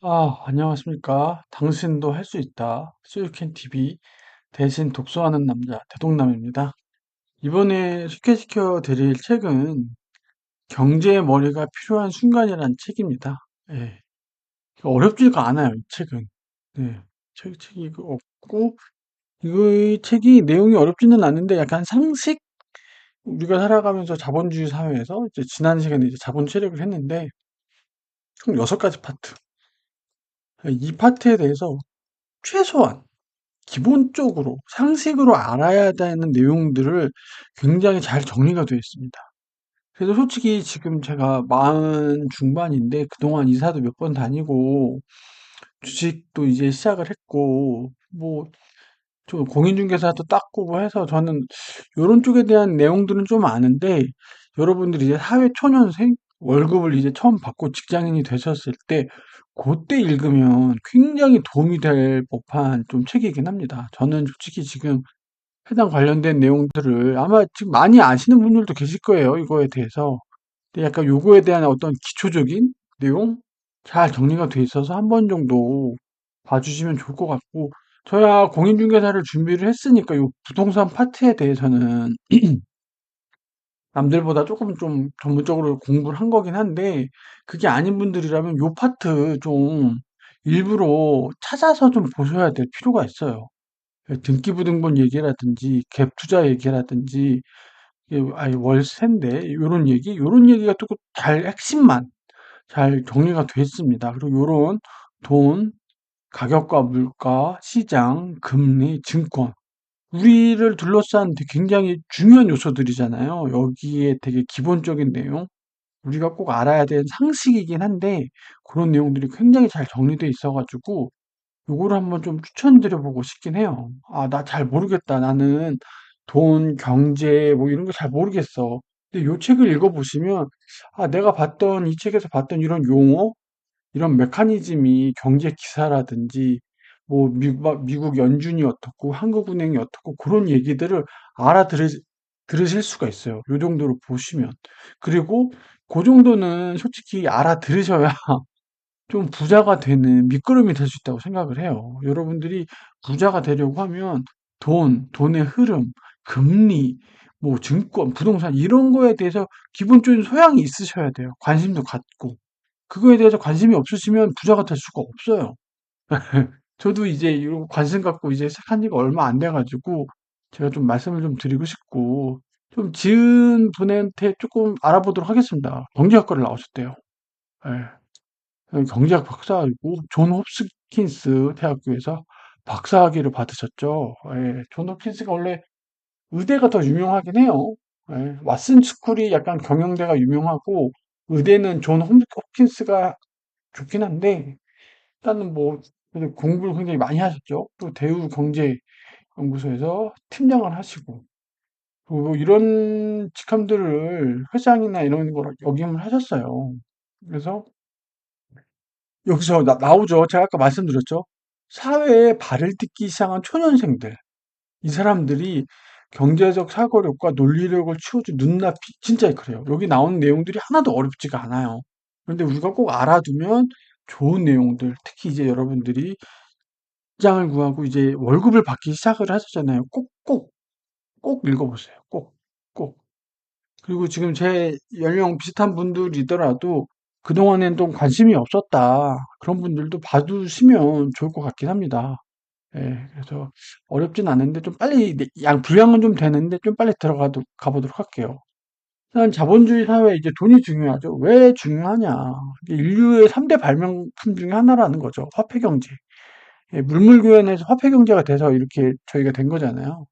안녕하십니까. 당신도 할 수 있다. 수유캔 TV 대신 독서하는 남자 대동남입니다. 이번에 소개시켜 드릴 책은 경제의 머리가 필요한 순간이라는 책입니다. 예. 어렵지가 않아요, 이 책은. 네. 책이 없고, 이 책이 내용이 어렵지는 않은데 약간 상식? 우리가 살아가면서 자본주의 사회에서 이제 지난 시간에 이제 자본 체력을 했는데 총 6가지 파트. 이 파트에 대해서 최소한 기본적으로 상식으로 알아야 되는 내용들을 굉장히 잘 정리가 되어 있습니다. 그래서 솔직히 지금 제가 40 중반인데 그동안 이사도 몇 번 다니고 주식도 이제 시작을 했고 뭐 좀 공인중개사도 땄고 뭐 해서 저는 요런 쪽에 대한 내용들은 좀 아는데 여러분들이 이제 사회 초년생 월급을 이제 처음 받고 직장인이 되셨을 때 고때 읽으면 굉장히 도움이 될 법한 좀 책이긴 합니다. 저는 솔직히 지금 해당 관련된 내용들을 아마 지금 많이 아시는 분들도 계실 거예요, 이거에 대해서. 근데 약간 요거에 대한 어떤 기초적인 내용 잘 정리가 돼 있어서 한 번 정도 봐주시면 좋을 것 같고, 저야 공인중개사를 준비를 했으니까 요 부동산 파트에 대해서는 남들보다 조금 좀 전문적으로 공부를 한 거긴 한데, 그게 아닌 분들이라면 요 파트 좀 일부러 찾아서 좀 보셔야 될 필요가 있어요. 등기부등본 얘기라든지 갭 투자 얘기라든지 아니 월세인데 요런 얘기 요런 얘기가 조금 잘 핵심만 잘 정리가 돼 있습니다. 그리고 요런 돈, 가격과 물가, 시장, 금리, 증권 우리를 둘러싼 굉장히 중요한 요소들이잖아요. 여기에 되게 기본적인 내용 우리가 꼭 알아야 되는 상식이긴 한데 그런 내용들이 굉장히 잘 정리돼 있어가지고 요거를 한번 좀 추천드려 보고 싶긴 해요. 나 잘 모르겠다. 나는 돈, 경제 뭐 이런 거 잘 모르겠어. 근데 요 책을 읽어보시면 내가 봤던 이 책에서 봤던 이런 용어, 이런 메커니즘이 경제 기사라든지 뭐 미국 연준이 어떻고 한국은행이 어떻고 그런 얘기들을 들으실 수가 있어요. 요 정도로 보시면. 그리고 그 정도는 솔직히 알아들으셔야 좀 부자가 되는 밑거름이 될 수 있다고 생각을 해요. 여러분들이 부자가 되려고 하면 돈의 흐름, 금리, 뭐 증권, 부동산 이런 거에 대해서 기본적인 소양이 있으셔야 돼요. 관심도 갖고. 그거에 대해서 관심이 없으시면 부자가 될 수가 없어요. 저도 이제 이런 관심 갖고 이제 시작한 지가 얼마 안 돼가지고 제가 좀 말씀을 좀 드리고 싶고 좀 지은 분한테 조금 알아보도록 하겠습니다. 경제학과를 나오셨대요. 예. 경제학 박사이고 존 홉킨스 대학교에서 박사학위를 받으셨죠. 예, 존 홉킨스가 원래 의대가 더 유명하긴 해요. 예, 왓슨 스쿨이 약간 경영대가 유명하고 의대는 존 홉킨스가 좋긴 한데 일단은 뭐 그래도 공부를 굉장히 많이 하셨죠. 또 대우 경제연구소에서 팀장을 하시고 그리고 뭐 이런 직함들을 회장이나 이런 걸 역임을 하셨어요. 그래서 여기서 나오죠. 제가 아까 말씀드렸죠. 사회에 발을 딛기 시작한 초년생들. 이 사람들이 경제적 사고력과 논리력을 키워준 눈높이, 진짜 그래요. 여기 나오는 내용들이 하나도 어렵지가 않아요. 그런데 우리가 꼭 알아두면 좋은 내용들, 특히 이제 여러분들이 직장을 구하고 이제 월급을 받기 시작을 하셨잖아요. 꼭 읽어보세요. 꼭. 그리고 지금 제 연령 비슷한 분들이더라도 그동안엔 좀 관심이 없었다. 그런 분들도 봐두시면 좋을 것 같긴 합니다. 예, 그래서 어렵진 않은데 좀 빨리, 분량은 좀 되는데 좀 빨리 가보도록 할게요. 일단 자본주의 사회에 이제 돈이 중요하죠. 왜 중요하냐. 이게 인류의 3대 발명품 중에 하나라는 거죠. 화폐 경제. 예, 물물교환에서 화폐 경제가 돼서 이렇게 저희가 된 거잖아요.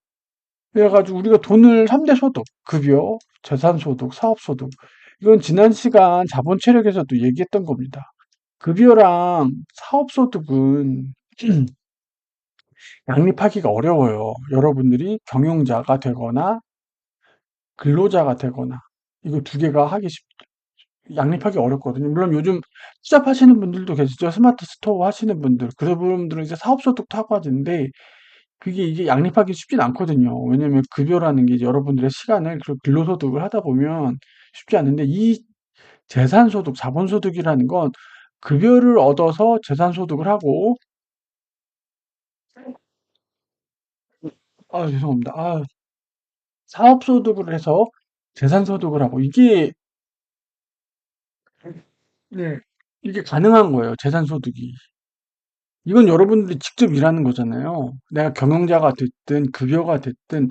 그래가지고 우리가 돈을 3대 소득, 급여, 재산소득, 사업소득, 이건 지난 시간 자본 체력에서도 얘기했던 겁니다. 급여랑 사업소득은 양립하기가 어려워요. 여러분들이 경영자가 되거나 근로자가 되거나 이거 두 개가 양립하기 어렵거든요. 물론 요즘 투잡하시는 분들도 계시죠. 스마트 스토어 하시는 분들. 그런 분들은 이제 사업소득도 하고 하는데 그게 이게 양립하기 쉽진 않거든요. 왜냐면 급여라는 게 이제 여러분들의 시간을 그 근로소득을 하다 보면 쉽지 않은데 이 재산소득, 자본소득이라는 건 급여를 얻어서 재산소득을 하고, 아, 죄송합니다. 아, 사업소득을 해서 재산소득을 하고, 네, 이게 가능한 거예요. 재산소득이. 이건 여러분들이 직접 일하는 거잖아요. 내가 경영자가 됐든 급여가 됐든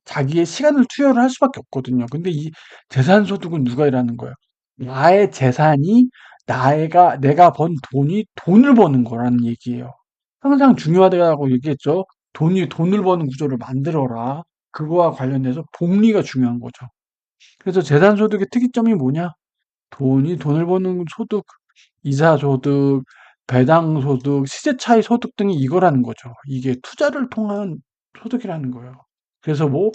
자기의 시간을 투여를 할 수밖에 없거든요. 근데 이 재산소득은 누가 일하는 거예요? 나의 재산이 내가 번 돈이 돈을 버는 거라는 얘기예요. 항상 중요하다고 얘기했죠. 돈을 버는 구조를 만들어라. 그거와 관련해서 복리가 중요한 거죠. 그래서 재산소득의 특이점이 뭐냐? 돈을 버는 소득, 이사소득, 배당소득, 시세차익 소득 등이 이거라는 거죠. 이게 투자를 통한 소득이라는 거예요. 그래서 뭐,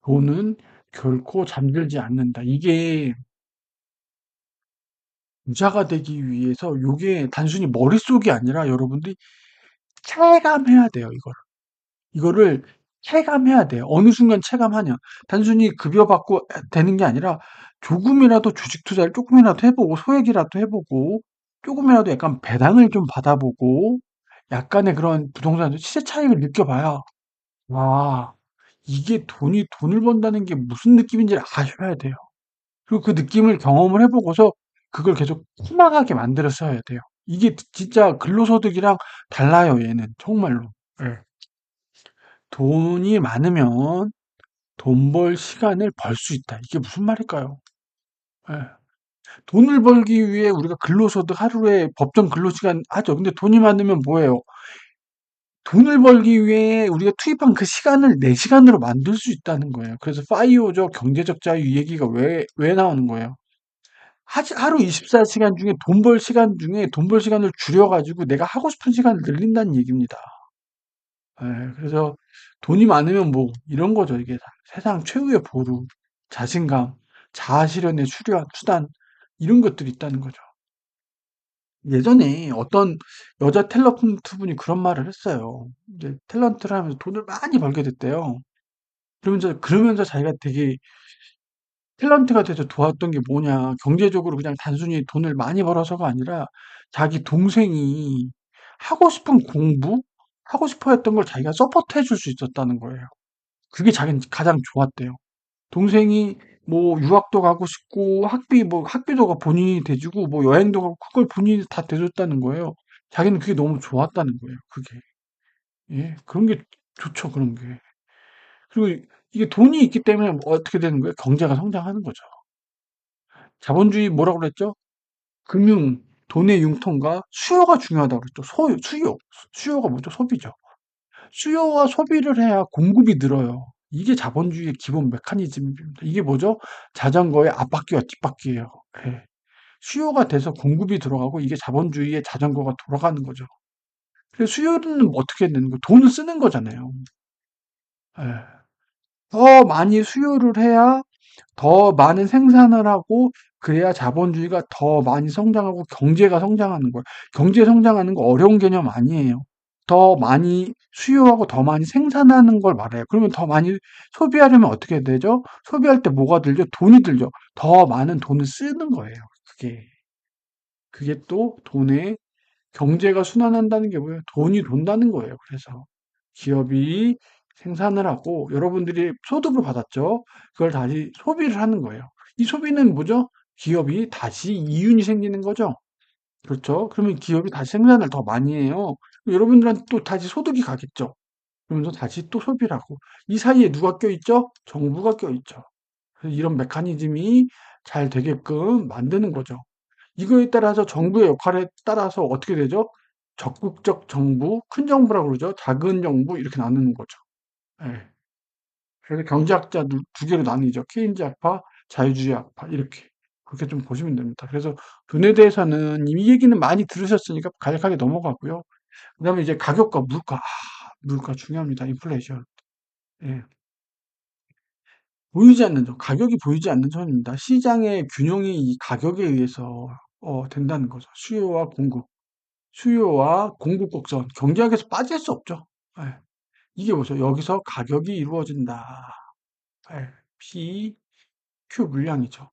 돈은 결코 잠들지 않는다. 이게 부자가 되기 위해서 이게 단순히 머릿속이 아니라 여러분들이 체감해야 돼요, 이거를 체감해야 돼요. 어느 순간 체감하냐. 단순히 급여받고 되는 게 아니라 조금이라도 주식 투자를 조금이라도 해보고 소액이라도 해보고 조금이라도 약간 배당을 좀 받아보고 약간의 그런 부동산 시세 차익을 느껴봐야 와, 이게 돈을 번다는 게 무슨 느낌인지 아셔야 돼요. 그리고 그 느낌을 경험을 해보고서 그걸 계속 희망하게 만들었어야 돼요. 이게 진짜 근로소득이랑 달라요, 얘는. 정말로. 예. 돈이 많으면 돈 벌 시간을 벌 수 있다. 이게 무슨 말일까요? 예. 돈을 벌기 위해 우리가 근로소득 하루에 법정 근로시간 하죠. 근데 돈이 많으면 뭐예요? 돈을 벌기 위해 우리가 투입한 그 시간을 내 시간으로 만들 수 있다는 거예요. 그래서 파이오죠. 경제적 자유 이 얘기가 왜 나오는 거예요? 하루 24시간 중에 돈 벌 시간을 줄여가지고 내가 하고 싶은 시간을 늘린다는 얘기입니다. 예, 그래서 돈이 많으면 뭐 이런 거죠. 이게 세상 최후의 보루, 자신감, 자아 실현의 수단 이런 것들이 있다는 거죠. 예전에 어떤 여자 탤런트 분이 그런 말을 했어요. 이제 탤런트를 하면서 돈을 많이 벌게 됐대요. 그러면서 자기가 되게 탤런트가 돼서 좋았던 게 뭐냐. 경제적으로 그냥 단순히 돈을 많이 벌어서가 아니라 자기 동생이 하고 싶은 하고 싶어 했던 걸 자기가 서포트 해줄 수 있었다는 거예요. 그게 자기는 가장 좋았대요. 동생이 뭐 유학도 가고 싶고 학비도 본인이 대주고 뭐 여행도 가고 그걸 본인이 다 대줬다는 거예요. 자기는 그게 너무 좋았다는 거예요. 그게. 예. 그런 게 좋죠. 그런 게. 그리고 이게 돈이 있기 때문에 뭐 어떻게 되는 거예요? 경제가 성장하는 거죠. 자본주의 뭐라고 그랬죠? 돈의 융통과 수요가 중요하다고 그랬죠. 수요가 뭐죠? 소비죠. 수요와 소비를 해야 공급이 늘어요. 이게 자본주의의 기본 메커니즘입니다. 이게 뭐죠? 자전거의 앞바퀴와 뒷바퀴예요. 예. 수요가 돼서 공급이 들어가고 이게 자본주의의 자전거가 돌아가는 거죠. 그래서 수요는 어떻게 되는 거예요? 돈을 쓰는 거잖아요. 예. 더 많이 수요를 해야 더 많은 생산을 하고 그래야 자본주의가 더 많이 성장하고 경제가 성장하는 거예요. 경제 성장하는 거 어려운 개념 아니에요. 더 많이 수요하고 더 많이 생산하는 걸 말해요. 그러면 더 많이 소비하려면 어떻게 되죠? 소비할 때 뭐가 들죠? 돈이 들죠. 더 많은 돈을 쓰는 거예요. 그게. 그게 또 돈의 경제가 순환한다는 게 뭐예요? 돈이 돈다는 거예요. 그래서 기업이 생산을 하고 여러분들이 소득을 받았죠. 그걸 다시 소비를 하는 거예요. 이 소비는 뭐죠? 기업이 다시 이윤이 생기는 거죠. 그렇죠? 그러면 기업이 다시 생산을 더 많이 해요. 여러분들한테 또 다시 소득이 가겠죠. 그러면서 다시 또 소비를 하고. 이 사이에 누가 껴있죠? 정부가 껴있죠. 그래서 이런 메커니즘이 잘 되게끔 만드는 거죠. 이거에 따라서 정부의 역할에 따라서 어떻게 되죠? 적극적 정부, 큰 정부라고 그러죠. 작은 정부 이렇게 나누는 거죠. 예. 그래서 경제학자 두 개로 나뉘죠. 케인즈학파, 자유주의학파 이렇게 그렇게 좀 보시면 됩니다. 그래서 돈에 대해서는 이 얘기는 많이 들으셨으니까 간략하게 넘어가고요. 그다음에 이제 가격과 물가, 물가 중요합니다. 인플레이션. 예. 가격이 보이지 않는 선입니다. 시장의 균형이 이 가격에 의해서 된다는 거죠. 수요와 공급 곡선, 경제학에서 빠질 수 없죠. 예. 이게 뭐죠? 여기서 가격이 이루어진다. 예. P, Q 물량이죠.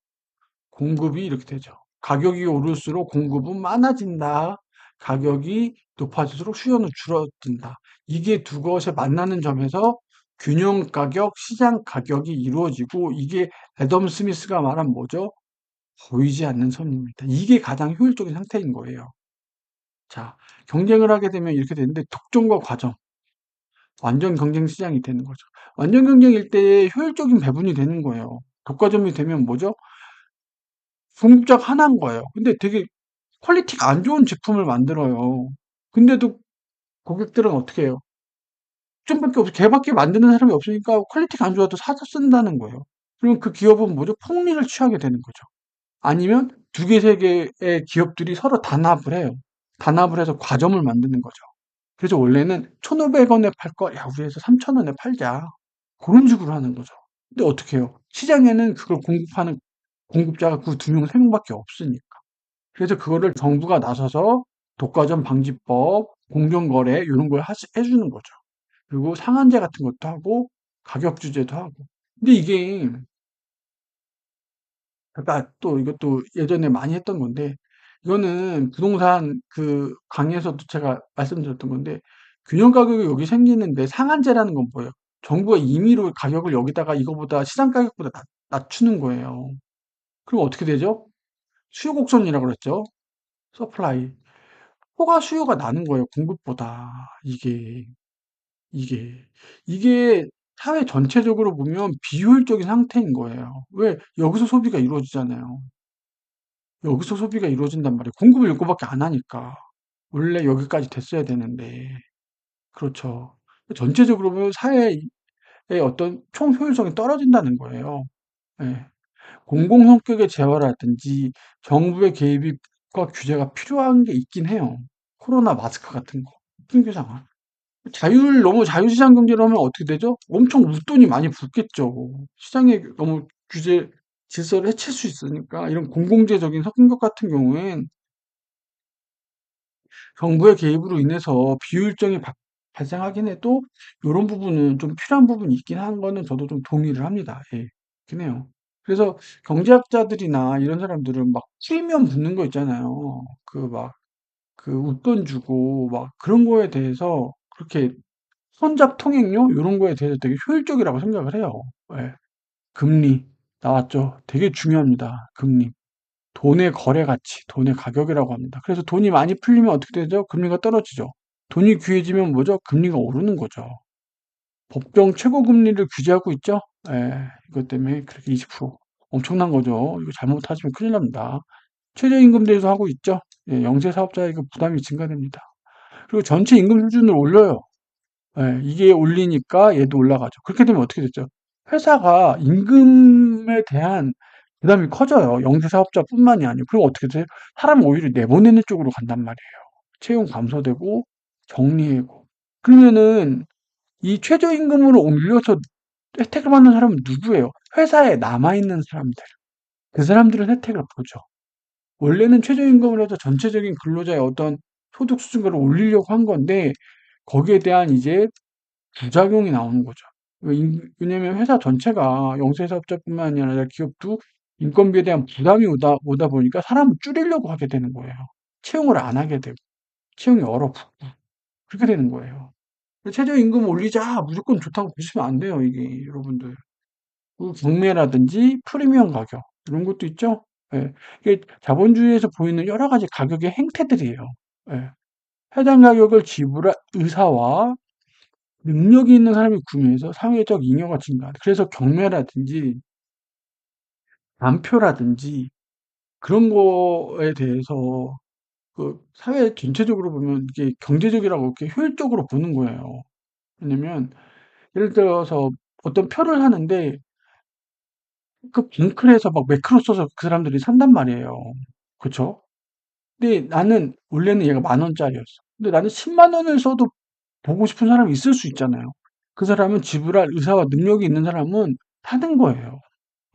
공급이 이렇게 되죠. 가격이 오를수록 공급은 많아진다. 가격이 높아질수록 수요는 줄어든다. 이게 두 것에 만나는 점에서 균형 가격, 시장 가격이 이루어지고 이게 애덤 스미스가 말한 뭐죠? 보이지 않는 선입니다. 이게 가장 효율적인 상태인 거예요. 자, 경쟁을 하게 되면 이렇게 되는데 독점과 과점, 완전 경쟁 시장이 되는 거죠. 완전 경쟁일 때 효율적인 배분이 되는 거예요. 독과점이 되면 뭐죠? 중급자가 하나인 거예요. 근데 되게 퀄리티가 안 좋은 제품을 만들어요. 근데도 고객들은 어떻게 해요? 좀밖에 없어. 걔밖에 만드는 사람이 없으니까 퀄리티가 안 좋아도 사서 쓴다는 거예요. 그러면 그 기업은 뭐죠? 폭리를 취하게 되는 거죠. 아니면 두 개, 세 개의 기업들이 서로 단합을 해요. 단합을 해서 과점을 만드는 거죠. 그래서 원래는 1,500원에 팔 거, 야, 우리에서 3,000원에 팔자. 그런 식으로 하는 거죠. 근데 어떻게 해요? 시장에는 그걸 공급하는 공급자가 그 두 명, 세 명밖에 없으니까. 그래서 그거를 정부가 나서서 독과점 방지법, 공정거래 이런 걸 해주는 거죠. 그리고 상한제 같은 것도 하고 가격 주제도 하고. 근데 이게 아까 또 이것도 예전에 많이 했던 건데 이거는 부동산 그 강의에서도 제가 말씀드렸던 건데 균형 가격이 여기 생기는데 상한제라는 건 뭐예요? 정부가 임의로 가격을 여기다가 이거보다 시장 가격보다 낮추는 거예요. 그럼 어떻게 되죠? 수요 곡선이라고 그랬죠? 서플라이. 호가 수요가 나는 거예요, 공급보다. 이게. 이게 사회 전체적으로 보면 비효율적인 상태인 거예요. 왜? 여기서 소비가 이루어지잖아요. 여기서 소비가 이루어진단 말이에요. 공급을 요거밖에 안 하니까. 원래 여기까지 됐어야 되는데. 그렇죠. 전체적으로 보면 사회의 어떤 총 효율성이 떨어진다는 거예요. 예. 공공 성격의 재화라든지 정부의 개입과 규제가 필요한 게 있긴 해요. 코로나 마스크 같은 거. kinh 상황. 너무 자유시장 경제로 하면 어떻게 되죠? 엄청 웃돈이 많이 붙겠죠. 시장에 너무 규제, 질서를 해칠 수 있으니까 이런 공공재적인 성격 같은 경우엔 정부의 개입으로 인해서 비효율성이 발생하긴 해도 이런 부분은 좀 필요한 부분이 있긴 한 거는 저도 좀 동의를 합니다. 예, 그렇긴 해요. 그래서 경제학자들이나 이런 사람들은 막 프리미엄 붙는 거 있잖아요. 그 웃돈 주고 막 그런 거에 대해서 그렇게 손잡 통행료 이런 거에 대해서 되게 효율적이라고 생각을 해요. 예. 금리 나왔죠. 되게 중요합니다. 금리. 돈의 거래 가치, 돈의 가격이라고 합니다. 그래서 돈이 많이 풀리면 어떻게 되죠? 금리가 떨어지죠. 돈이 귀해지면 뭐죠? 금리가 오르는 거죠. 법정 최고 금리를 규제하고 있죠? 예, 이것 때문에 그렇게 20% 엄청난 거죠. 이거 잘못하시면 큰일 납니다. 최저임금 대에서 하고 있죠? 예, 영세 사업자에게 부담이 증가됩니다. 그리고 전체 임금 수준을 올려요. 예, 이게 올리니까 얘도 올라가죠. 그렇게 되면 어떻게 됐죠? 회사가 임금에 대한 부담이 커져요. 영세 사업자뿐만이 아니고. 그럼 어떻게 돼요? 사람 오히려 내보내는 쪽으로 간단 말이에요. 채용 감소되고 정리하고. 그러면은 이 최저임금으로 올려서 혜택을 받는 사람은 누구예요? 회사에 남아있는 사람들. 그 사람들은 혜택을 보죠. 원래는 최저임금을 해서 전체적인 근로자의 어떤 소득 수준을 올리려고 한 건데 거기에 대한 이제 부작용이 나오는 거죠. 왜냐면 회사 전체가 영세사업자뿐만이 아니라 기업도 인건비에 대한 부담이 오다 보니까 사람을 줄이려고 하게 되는 거예요. 채용을 안 하게 되고, 채용이 얼어붙고, 그렇게 되는 거예요. 최저임금 올리자! 무조건 좋다고 보시면 안 돼요, 이게, 여러분들. 그 경매라든지 프리미엄 가격, 이런 것도 있죠? 예. 이게 자본주의에서 보이는 여러 가지 가격의 행태들이에요. 예. 해당 가격을 지불할 의사와 능력이 있는 사람이 구매해서 사회적 잉여가 증가한다. 그래서 경매라든지 반표라든지 그런 거에 대해서 그 사회 전체적으로 보면 이게 경제적이라고 이렇게 효율적으로 보는 거예요. 왜냐면 예를 들어서 어떤 표를 하는데 그 빙클에서 막 매크로 써서 그 사람들이 산단 말이에요. 그쵸? 근데 나는 원래는 얘가 10,000원짜리였어. 근데 나는 10만 원을 써도 보고 싶은 사람이 있을 수 있잖아요. 그 사람은 지불할 의사와 능력이 있는 사람은 사는 거예요.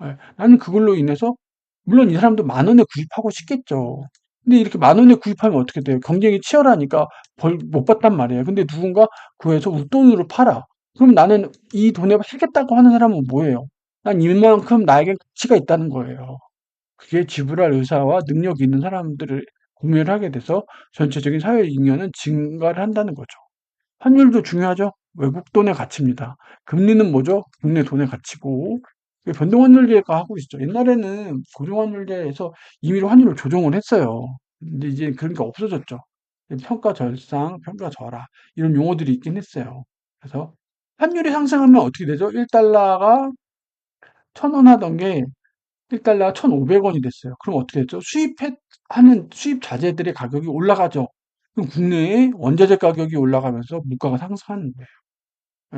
예. 나는 그걸로 인해서 물론 이 사람도 10,000원에 구입하고 싶겠죠. 근데 이렇게 10,000원에 구입하면 어떻게 돼요? 경쟁이 치열하니까 벌 못 받단 말이에요. 근데 누군가 구해서 웃돈으로 팔아. 그럼 나는 이 돈에 사겠다고 하는 사람은 뭐예요? 난 이만큼 나에게 가치가 있다는 거예요. 그게 지불할 의사와 능력이 있는 사람들을 구매를 하게 돼서 전체적인 사회 잉여는 증가를 한다는 거죠. 환율도 중요하죠. 외국 돈의 가치입니다. 금리는 뭐죠? 국내 돈의 가치고 변동환율제가 하고 있죠. 옛날에는 고정환율제에서 임의로 환율을 조정을 했어요. 근데 이제 그런 게 없어졌죠. 평가절상, 평가절하 이런 용어들이 있긴 했어요. 그래서 환율이 상승하면 어떻게 되죠? 1달러가 1,000원 하던 게 1달러가 1,500원이 됐어요. 그럼 어떻게 됐죠? 하는 수입 자재들의 가격이 올라가죠. 그럼 국내의 원자재 가격이 올라가면서 물가가 상승하는 거예요.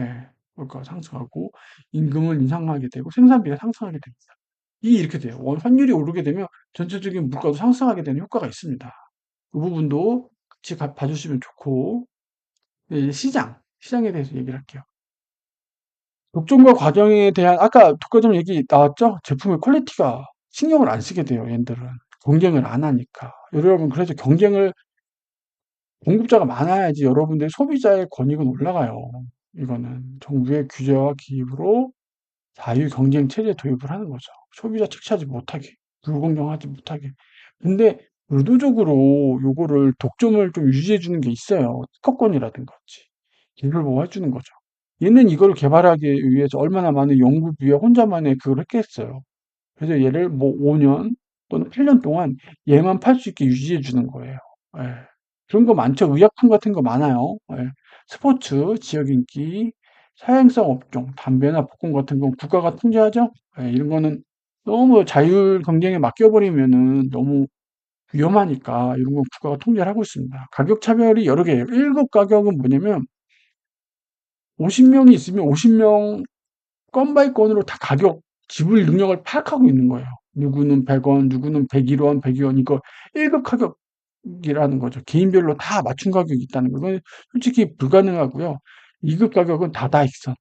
예, 물가가 상승하고 임금을 인상하게 되고 생산비가 상승하게 됩니다. 이렇게 돼요. 환율이 오르게 되면 전체적인 물가도 상승하게 되는 효과가 있습니다. 그 부분도 같이 봐주시면 좋고, 이제 시장에 대해서 얘기를 할게요. 독점과 과정에 대한 아까 독과점 얘기 나왔죠? 제품의 퀄리티가 신경을 안 쓰게 돼요, 얘들은. 경쟁을 안 하니까. 여러분, 그래서 공급자가 많아야지 여러분들 소비자의 권익은 올라가요. 이거는 정부의 규제와 기입으로 자유 경쟁 체제 도입을 하는 거죠. 소비자 착취하지 못하게, 불공정하지 못하게. 근데 의도적으로 요거를 독점을 좀 유지해 주는 게 있어요. 특허권이라든가 기술 보호해 주는 거죠. 얘는 이걸 개발하기 위해서 얼마나 많은 연구비에 혼자만의 그걸 했겠어요. 그래서 얘를 뭐 5년 또는 8년 동안 얘만 팔 수 있게 유지해 주는 거예요. 예. 그런 거 많죠. 의약품 같은 거 많아요. 예. 스포츠, 지역 인기, 사행성 업종, 담배나 복권 같은 건 국가가 통제하죠. 예, 이런 거는 너무 자율 경쟁에 맡겨버리면은 너무 위험하니까 이런 건 국가가 통제를 하고 있습니다. 가격 차별이 여러 개예요. 1급 가격은 뭐냐면 50명이 있으면 50명 건 바이 건으로 다 가격, 지불 능력을 파악하고 있는 거예요. 누구는 100원, 누구는 101원, 102원, 이거 1급 가격이라는 거죠. 개인별로 다 맞춤 가격이 있다는 거. 이건 솔직히 불가능하고요. 2급 가격은 다다익선.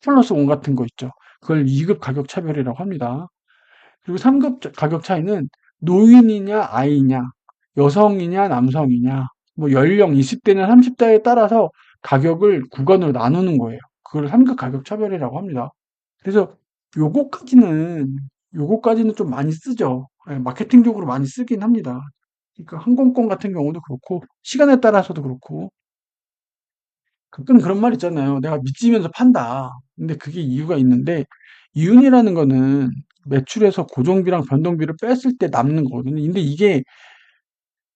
플러스 온 같은 거 있죠. 그걸 2급 가격 차별이라고 합니다. 그리고 3급 가격 차이는 노인이냐, 아이냐, 여성이냐, 남성이냐, 뭐 연령 20대냐, 30대에 따라서 가격을 구간으로 나누는 거예요. 그걸 3급 가격 차별이라고 합니다. 그래서 요거까지는, 요거까지는 좀 많이 쓰죠. 예, 마케팅적으로 많이 쓰긴 합니다. 그러니까 항공권 같은 경우도 그렇고, 시간에 따라서도 그렇고, 가끔 그런 말 있잖아요. 내가 미치면서 판다. 근데 그게 이유가 있는데, 이윤이라는 거는 매출에서 고정비랑 변동비를 뺐을 때 남는 거거든요. 근데 이게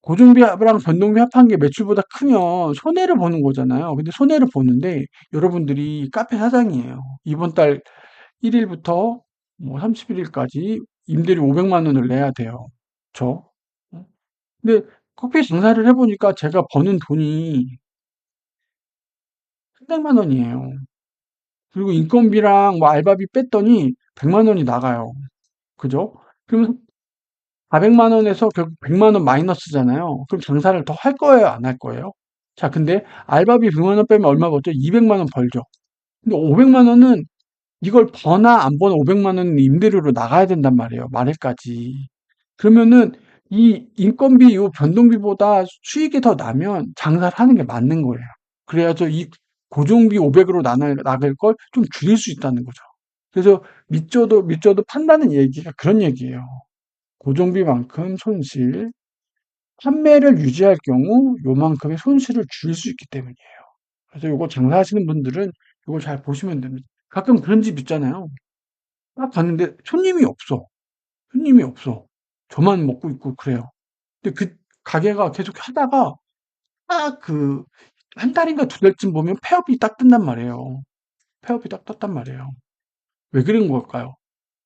고정비랑 변동비 합한 게 매출보다 크면 손해를 보는 거잖아요. 근데 손해를 보는데 여러분들이 카페 사장이에요. 이번 달 1일부터 뭐 31일까지 임대료 500만 원을 내야 돼요. 저. 근데 커피 장사를 해보니까 제가 버는 돈이 300만 원이에요. 그리고 인건비랑 뭐 알바비 뺐더니 100만 원이 나가요. 그죠? 그러면 400만 원에서 결국 100만 원 마이너스잖아요. 그럼 장사를 더 할 거예요, 안 할 거예요? 자, 근데 알바비 100만 원 빼면 얼마 벌죠? 200만 원 벌죠. 근데 500만 원은 이걸 버나 안 버나 500만 원은 임대료로 나가야 된단 말이에요. 말일까지. 그러면은 이 인건비, 요 변동비보다 수익이 더 나면 장사를 하는 게 맞는 거예요. 그래야죠. 이 고정비 500으로 나갈 걸 좀 줄일 수 있다는 거죠. 그래서 밑져도 판다는 얘기가 그런 얘기예요. 고정비만큼 손실, 판매를 유지할 경우 요만큼의 손실을 줄일 수 있기 때문이에요. 그래서 요거 장사하시는 분들은 요거 잘 보시면 됩니다. 가끔 그런 집 있잖아요. 딱 갔는데 손님이 없어. 손님이 없어. 저만 먹고 있고 그래요. 근데 그 가게가 계속 하다가 딱 한 달인가 두 달쯤 보면 폐업이 딱 뜬단 말이에요. 폐업이 딱 떴단 말이에요. 왜 그런 걸까요?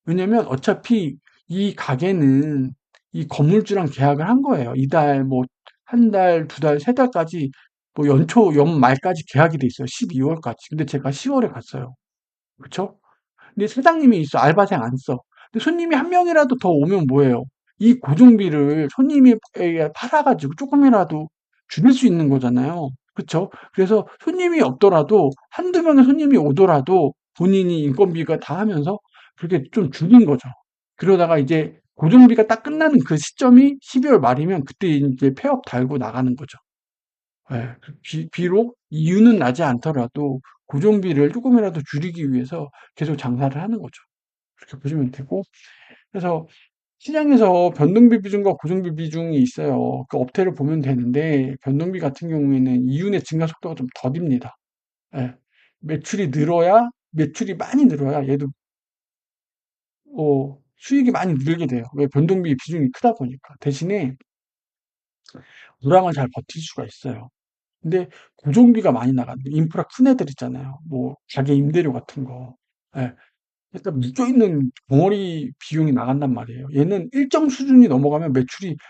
왜냐면 어차피 이 가게는 이 건물주랑 계약을 한 거예요. 이달 뭐 한 달, 두 달, 세 달까지 뭐 연말까지 계약이 돼 있어요. 12월까지. 근데 제가 10월에 갔어요. 그쵸? 근데 사장님이 있어. 알바생 안 써. 근데 손님이 한 명이라도 더 오면 뭐예요? 이 고정비를 손님에게 팔아가지고 조금이라도 줄일 수 있는 거잖아요. 그쵸? 그래서 손님이 없더라도 한두 명의 손님이 오더라도 본인이 인건비가 다 하면서 그렇게 좀 줄인 거죠. 그러다가 이제 고정비가 딱 끝나는 그 시점이 12월 말이면 그때 이제 폐업 달고 나가는 거죠. 예. 비록 이유는 나지 않더라도 고정비를 조금이라도 줄이기 위해서 계속 장사를 하는 거죠. 그렇게 보시면 되고. 그래서 시장에서 변동비 비중과 고정비 비중이 있어요. 그 업태를 보면 되는데, 변동비 같은 경우에는 이윤의 증가 속도가 좀 더딥니다. 예. 매출이 많이 늘어야 얘도, 수익이 많이 늘게 돼요. 왜? 변동비 비중이 크다 보니까. 대신에 불황을 잘 버틸 수가 있어요. 근데 고정비가 많이 나가는데, 인프라 큰 애들 있잖아요. 뭐, 가게 임대료 같은 거. 예. 그러니까 묶여있는 덩어리 비용이 나간단 말이에요. 얘는 일정 수준이 넘어가면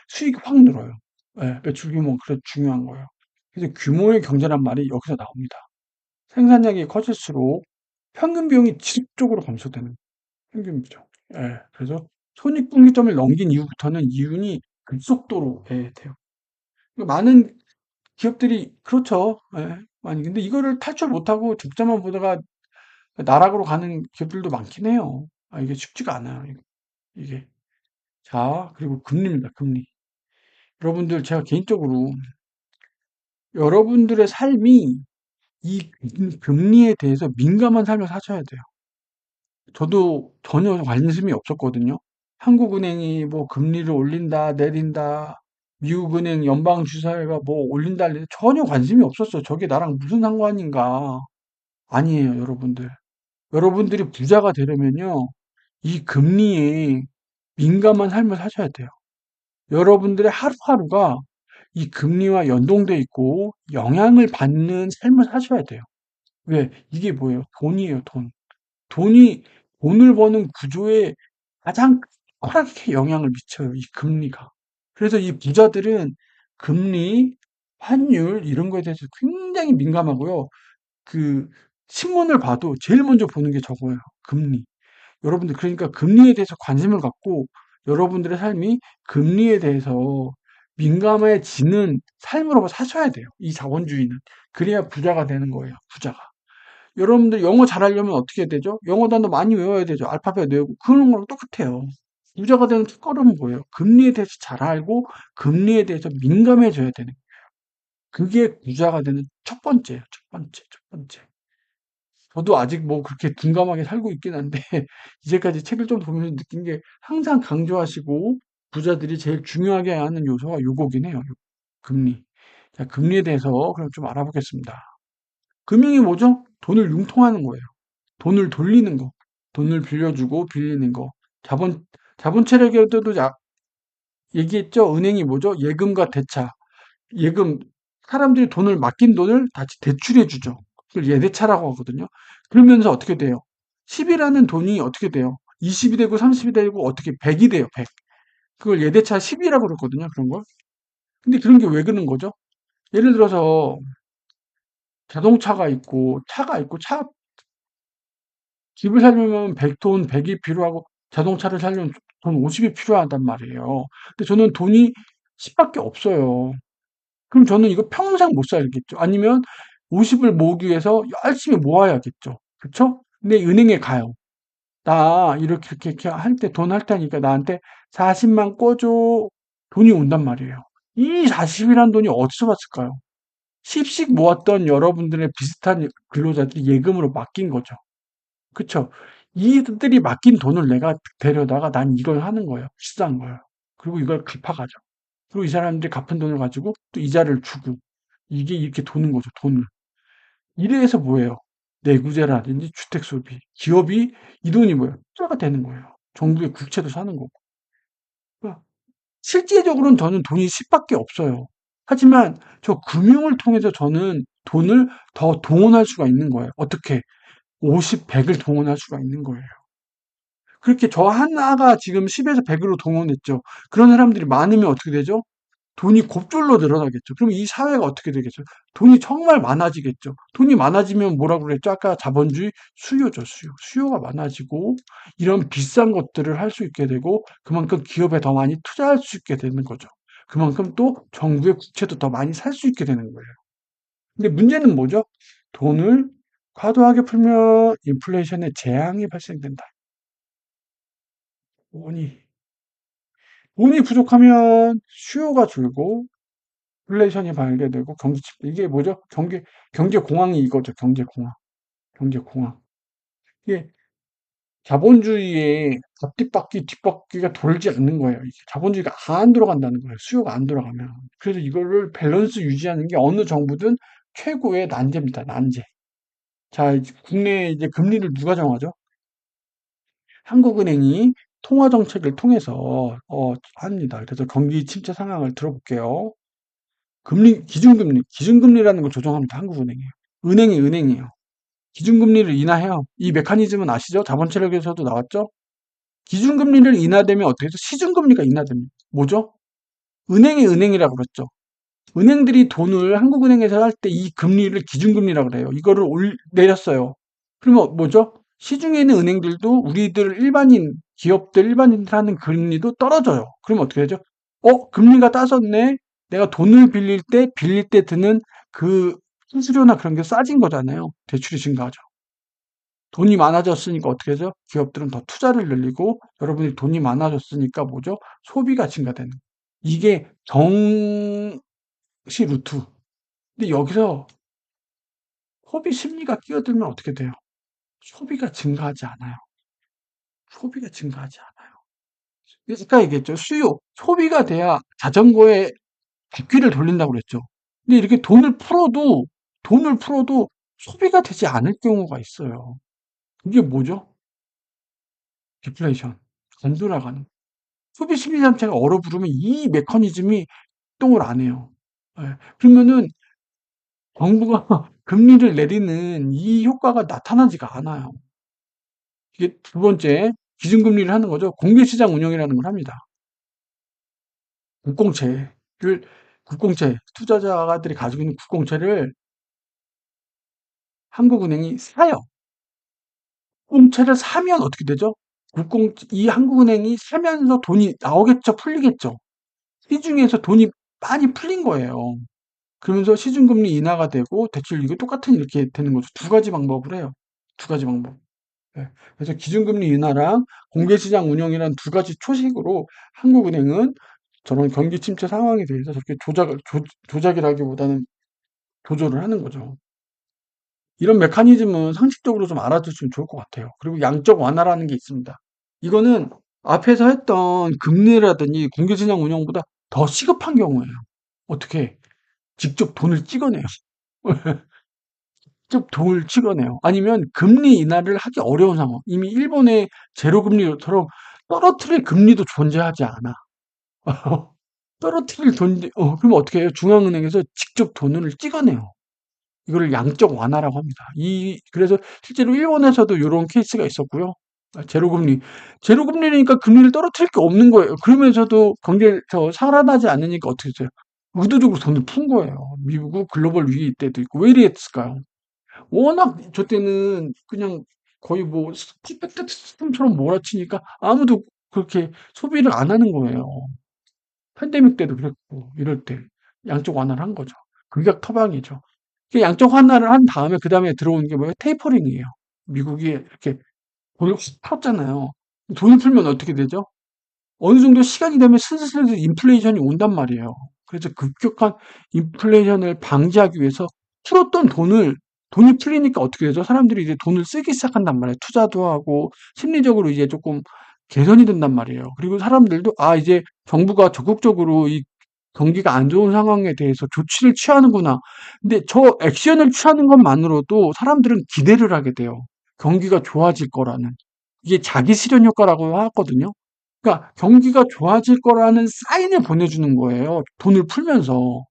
수익이 확 늘어요. 예, 매출 규모가 그래서 중요한 거예요. 그래서 규모의 경제란 말이 여기서 나옵니다. 생산량이 커질수록 평균 비용이 지속적으로 감소되는 평균 비용. 예, 그래서 손익분기점을 넘긴 이후부터는 이윤이 급속도로 돼요. 많은 기업들이 그렇죠. 예, 많이. 근데 이거를 탈출 못하고 적자만 보다가 나락으로 가는 기업들도 많긴 해요. 이게 쉽지가 않아요. 이게. 자, 그리고 금리입니다. 금리. 여러분들, 제가 개인적으로 여러분들의 삶이 이 금리에 대해서 민감한 삶을 사셔야 돼요. 저도 전혀 관심이 없었거든요. 한국은행이 뭐 금리를 올린다, 내린다, 미국은행 연방주사위가 뭐 올린다, 내린다, 전혀 관심이 없었어요. 저게 나랑 무슨 상관인가. 아니에요, 여러분들. 여러분들이 부자가 되려면요, 이 금리에 민감한 삶을 사셔야 돼요. 여러분들의 하루하루가 이 금리와 연동돼 있고 영향을 받는 삶을 사셔야 돼요. 왜? 이게 뭐예요? 돈이에요, 돈. 돈이, 돈을 버는 구조에 가장 커다랗게 영향을 미쳐요, 이 금리가. 그래서 이 부자들은 금리, 환율, 이런 거에 대해서 굉장히 민감하고요. 그, 신문을 봐도 제일 먼저 보는 게 저거예요. 금리. 여러분들, 그러니까 금리에 대해서 관심을 갖고 여러분들의 삶이 금리에 대해서 민감해지는 삶으로 사셔야 돼요. 이 자본주의는. 그래야 부자가 되는 거예요. 부자가. 여러분들 영어 잘하려면 어떻게 해야 되죠? 영어 단어 많이 외워야 되죠. 알파벳 외우고. 그런 거랑 똑같아요. 부자가 되는 첫걸음은 뭐예요? 금리에 대해서 잘 알고 금리에 대해서 민감해져야 되는 거예요. 그게 부자가 되는 첫 번째예요. 첫 번째, 첫 번째. 저도 아직 뭐 그렇게 둔감하게 살고 있긴 한데, 이제까지 책을 좀 보면서 느낀 게 항상 강조하시고, 부자들이 제일 중요하게 하는 요소가 요거긴 해요. 금리. 자, 금리에 대해서 그럼 좀 알아보겠습니다. 금융이 뭐죠? 돈을 융통하는 거예요. 돈을 돌리는 거. 돈을 빌려주고 빌리는 거. 자본 체력에서도 얘기했죠? 은행이 뭐죠? 예금과 대차. 예금, 사람들이 맡긴 돈을 다시 대출해 주죠. 그걸 예대차라고 하거든요. 그러면서 어떻게 돼요? 10이라는 돈이 어떻게 돼요? 20이 되고 30이 되고 어떻게 100이 돼요, 100. 그걸 예대차 10이라고 그러거든요, 그런 걸. 근데 그런 게 왜 그런 거죠? 예를 들어서 자동차가 있고 차가 있고 집을 살려면 100돈, 100이 필요하고 자동차를 살려면 돈 50이 필요하단 말이에요. 근데 저는 돈이 10밖에 없어요. 그럼 저는 이거 평생 못 살겠죠. 아니면 50을 모으기 위해서 열심히 모아야겠죠. 그쵸? 근데 은행에 가요. 나 이렇게 할 때 돈 할 테니까 나한테 40만 꿔줘. 돈이 온단 말이에요. 이 40이란 돈이 어디서 왔을까요? 10씩 모았던 여러분들의 비슷한 근로자들이 예금으로 맡긴 거죠. 그쵸? 이들이 맡긴 돈을 내가 데려다가 난 이걸 하는 거예요. 비싼 거예요. 그리고 이걸 갚아가죠. 그리고 이 사람들이 갚은 돈을 가지고 또 이자를 주고 이게 이렇게 도는 거죠. 돈을. 이래서 뭐예요? 내구재라든지 주택 소비, 기업이 이 돈이 뭐예요? 투자가 되는 거예요. 정부의 국채도 사는 거고. 그러니까 실제적으로는 저는 돈이 10밖에 없어요. 하지만 저 금융을 통해서 저는 돈을 더 동원할 수가 있는 거예요. 어떻게? 50, 100을 동원할 수가 있는 거예요. 그렇게 저 하나가 지금 10에서 100으로 동원했죠. 그런 사람들이 많으면 어떻게 되죠? 돈이 곱절로 늘어나겠죠. 그럼 이 사회가 어떻게 되겠죠? 돈이 정말 많아지겠죠. 돈이 많아지면 뭐라고 그랬죠? 아까 자본주의 수요죠, 수요. 수요가 많아지고 이런 비싼 것들을 할 수 있게 되고 그만큼 기업에 더 많이 투자할 수 있게 되는 거죠. 그만큼 또 정부의 국채도 더 많이 살 수 있게 되는 거예요. 근데 문제는 뭐죠? 돈을 과도하게 풀면 인플레이션의 재앙이 발생된다. 돈이 돈이 부족하면 수요가 줄고 인플레이션이 발생되고 이게 뭐죠? 경제 공황이 이거죠. 경제 공황. 경제 공황. 이게 자본주의의 앞뒷바퀴 뒷바퀴가 돌지 않는 거예요. 이게 자본주의가 안 돌아간다는 거예요. 수요가 안 돌아가면. 그래서 이거를 밸런스 유지하는 게 어느 정부든 최고의 난제입니다. 난제. 자, 이제 국내 이제 금리를 누가 정하죠? 한국은행이 통화 정책을 통해서 합니다. 그래서 경기 침체 상황을 들어볼게요. 기준금리라는 걸 조정합니다. 한국은행이. 은행이에요. 기준금리를 인하해요. 이 메커니즘은 아시죠? 자본체력에서도 나왔죠? 기준금리를 인하되면 어떻게 해서 시중금리가 인하됩니다. 뭐죠? 은행이 은행이라고 그랬죠. 은행들이 돈을 한국은행에서 할 때 이 금리를 기준금리라고 그래요. 이거를 내렸어요. 그러면 뭐죠? 시중에 있는 은행들도 우리들 기업들 일반인들 하는 금리도 떨어져요. 그러면 어떻게 되죠? 금리가 따졌네. 내가 돈을 빌릴 때 드는 그 수수료나 그런 게 싸진 거잖아요. 대출이 증가하죠. 돈이 많아졌으니까 어떻게 되죠? 기업들은 더 투자를 늘리고 여러분이 돈이 많아졌으니까 뭐죠? 소비가 증가되는. 이게 정시 루트. 근데 여기서 소비 심리가 끼어들면 어떻게 돼요? 소비가 증가하지 않아요. 소비가 증가하지 않아요. 아까 얘기했죠. 소비가 돼야 자전거에 바퀴를 돌린다고 그랬죠. 근데 이렇게 돈을 풀어도 소비가 되지 않을 경우가 있어요. 이게 뭐죠? 디플레이션. 안 돌아가는. 소비 심리 자체가 얼어붙으면 이 메커니즘이 작동을 안 해요. 예. 그러면은 정부가 금리를 내리는 이 효과가 나타나지가 않아요. 이게 두 번째, 기준금리를 하는 거죠. 공개시장 운영이라는 걸 합니다. 국공채를, 투자자들이 가지고 있는 국공채를 한국은행이 사요. 국공채를 사면 어떻게 되죠? 이 한국은행이 사면서 돈이 나오겠죠? 풀리겠죠? 시중에서 돈이 많이 풀린 거예요. 그러면서 시중금리 인하가 되고 대출 이거 똑같은 이렇게 되는 거죠. 두 가지 방법을 해요. 두 가지 방법. 예. 그래서 기준금리 인하랑 공개시장 운영이라는 두 가지 초식으로 한국은행은 저런 경기 침체 상황에 대해서 저렇게 조작이라기보다는 조절을 하는 거죠. 이런 메커니즘은 상식적으로 좀 알아두시면 좋을 것 같아요. 그리고 양적 완화라는 게 있습니다. 이거는 앞에서 했던 금리라든지 공개시장 운영보다 더 시급한 경우예요. 어떻게? 직접 돈을 찍어내요. 직접 돈을 찍어내요. 아니면 금리 인하를 하기 어려운 상황. 이미 일본의 제로 금리처럼 떨어뜨릴 금리도 존재하지 않아. 그러면 어떻게 해요? 중앙은행에서 직접 돈을 찍어내요. 이거를 양적 완화라고 합니다. 그래서 실제로 일본에서도 이런 케이스가 있었고요. 제로금리. 제로금리니까 금리를 떨어뜨릴 게 없는 거예요. 그러면서도 경제에서 살아나지 않으니까 어떻게 돼요? 의도적으로 돈을 푼 거예요. 미국은 글로벌 위기 때도 있고. 왜 이랬을까요? 워낙 저 때는 그냥 거의 뭐 퍼펙트 스톰처럼 몰아치니까 아무도 그렇게 소비를 안 하는 거예요. 팬데믹 때도 그랬고 이럴 때 양적 완화를 한 거죠. 극약 터방이죠. 양적 완화를 한 다음에 그다음에 들어오는 게 뭐예요? 테이퍼링이에요. 미국이 이렇게 돈을 확 풀었잖아요. 돈을 풀면 어떻게 되죠? 어느 정도 시간이 되면 슬슬 인플레이션이 온단 말이에요. 그래서 급격한 인플레이션을 방지하기 위해서 풀었던 돈이 풀리니까 어떻게 되죠? 사람들이 이제 돈을 쓰기 시작한단 말이에요. 투자도 하고 심리적으로 이제 조금 개선이 된단 말이에요. 그리고 사람들도 이제 정부가 적극적으로 이 경기가 안 좋은 상황에 대해서 조치를 취하는구나. 근데 저 액션을 취하는 것만으로도 사람들은 기대를 하게 돼요. 경기가 좋아질 거라는. 이게 자기 실현 효과라고 하거든요. 그러니까 경기가 좋아질 거라는 사인을 보내주는 거예요. 돈을 풀면서.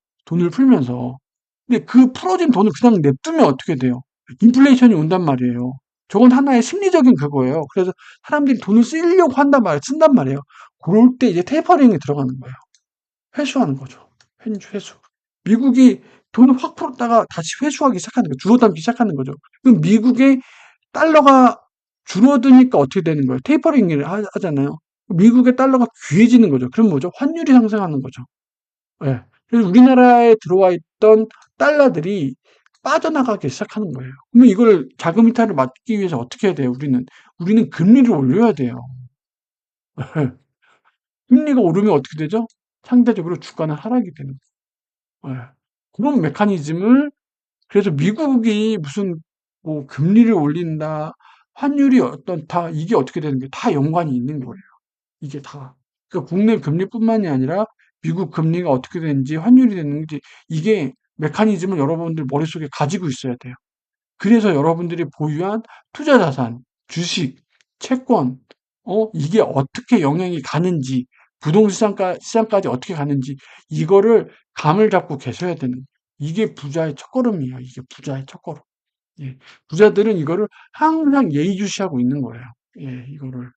근데 그 풀어진 돈을 그냥 냅두면 어떻게 돼요? 인플레이션이 온단 말이에요. 저건 하나의 심리적인 그거예요. 그래서 사람들이 돈을 쓰려고 쓴단 말이에요. 그럴 때 이제 테이퍼링이 들어가는 거예요. 회수하는 거죠. 회수. 미국이 돈을 확 풀었다가 다시 회수하기 시작하는 거죠. 줄어들기 시작하는 거죠. 그럼 미국의 달러가 줄어드니까 어떻게 되는 거예요? 테이퍼링을 하잖아요. 미국의 달러가 귀해지는 거죠. 그럼 뭐죠? 환율이 상승하는 거죠. 예. 그래서 우리나라에 들어와 있던 달러들이 빠져나가기 시작하는 거예요. 그러면 이걸 자금 이탈을 막기 위해서 어떻게 해야 돼요? 우리는 금리를 올려야 돼요. 금리가 오르면 어떻게 되죠? 상대적으로 주가는 하락이 되는 거예요. 예. 그런 메커니즘을 그래서 미국이 무슨 뭐 금리를 올린다, 환율이 어떤 다 이게 어떻게 되는 게 다 연관이 있는 거예요. 이게 다. 그러니까 국내 금리뿐만이 아니라 미국 금리가 어떻게 되는지 환율이 되는지 이게 메커니즘을 여러분들 머릿속에 가지고 있어야 돼요. 그래서 여러분들이 보유한 투자 자산, 주식, 채권, 이게 어떻게 영향이 가는지, 시장까지 어떻게 가는지, 이거를 감을 잡고 계셔야 되는 거예요. 이게 부자의 첫걸음이에요. 이게 부자의 첫걸음. 예. 부자들은 이거를 항상 예의주시하고 있는 거예요. 예, 이거를.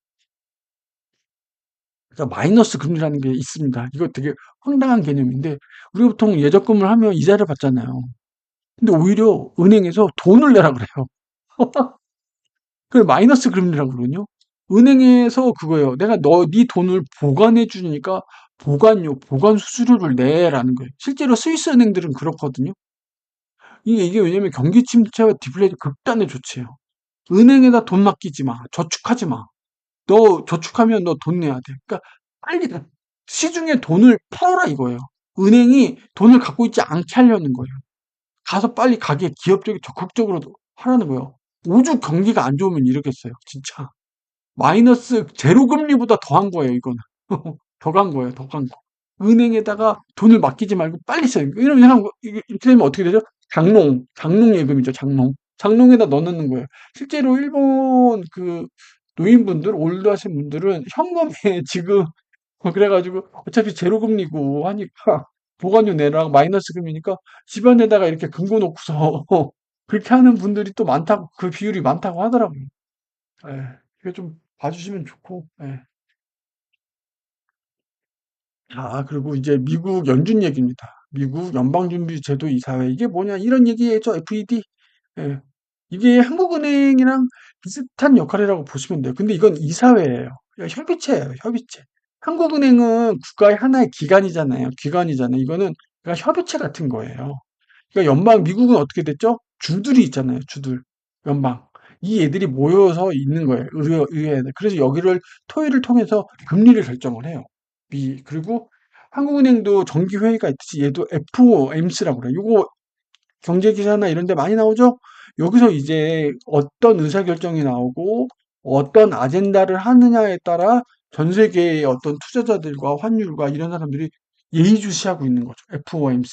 그러니까 마이너스 금리라는 게 있습니다. 이거 되게 황당한 개념인데, 우리가 보통 예적금을 하면 이자를 받잖아요. 근데 오히려 은행에서 돈을 내라 그래요. 그걸 마이너스 금리라고 그러거든요. 은행에서 그거예요. 내가 네 돈을 보관해 주니까 보관 수수료를 내라는 거예요. 실제로 스위스 은행들은 그렇거든요. 이게 왜냐면 경기 침체와 디플레이션 극단의 조치예요. 은행에다 돈 맡기지 마. 저축하지 마. 너 저축하면 너 돈 내야 돼. 그러니까 빨리 시중에 돈을 풀어라 이거예요. 은행이 돈을 갖고 있지 않게 하려는 거예요. 가서 빨리 가게 기업적이 적극적으로 하라는 거예요. 오죽 경기가 안 좋으면 이러겠어요. 진짜. 마이너스 제로 금리보다 더한 거예요, 이거는. 더 간 거예요, 더 간 거. 은행에다가 돈을 맡기지 말고 빨리 써요. 이러면 이렇게 되면 어떻게 되죠? 장롱 예금이죠, 장롱. 장롱에다 넣어놓는 거예요. 실제로 일본 그 노인분들, 올드하신 분들은 현금에 지금 그래가지고 어차피 제로 금리고 하니까 보관료 내라고 마이너스 금리니까 집안에다가 이렇게 금고 놓고서 그렇게 하는 분들이 또 많다고, 그 비율이 많다고 하더라고요. 예. 이거 좀 봐주시면 좋고, 예. 그리고 이제 미국 연준 얘기입니다. 미국 연방준비제도 이사회. 이게 뭐냐, 이런 얘기죠, FED. 예. 이게 한국은행이랑 비슷한 역할이라고 보시면 돼요. 근데 이건 이사회예요. 협의체예요, 협의체. 한국은행은 국가의 하나의 기관이잖아요. 기관이잖아요. 이거는 그러니까 협의체 같은 거예요. 그러니까 미국은 어떻게 됐죠? 주들이 있잖아요, 주들. 연방. 이 애들이 모여서 있는 거예요. 의회에. 그래서 여기를 토의를 통해서 금리를 결정을 해요. 그리고 한국은행도 정기회의가 있듯이 얘도 FOMC라고 그래요. 이거 경제 기사나 이런 데 많이 나오죠? 여기서 이제 어떤 의사결정이 나오고 어떤 아젠다를 하느냐에 따라 전 세계의 어떤 투자자들과 환율과 이런 사람들이 예의주시하고 있는 거죠. FOMC.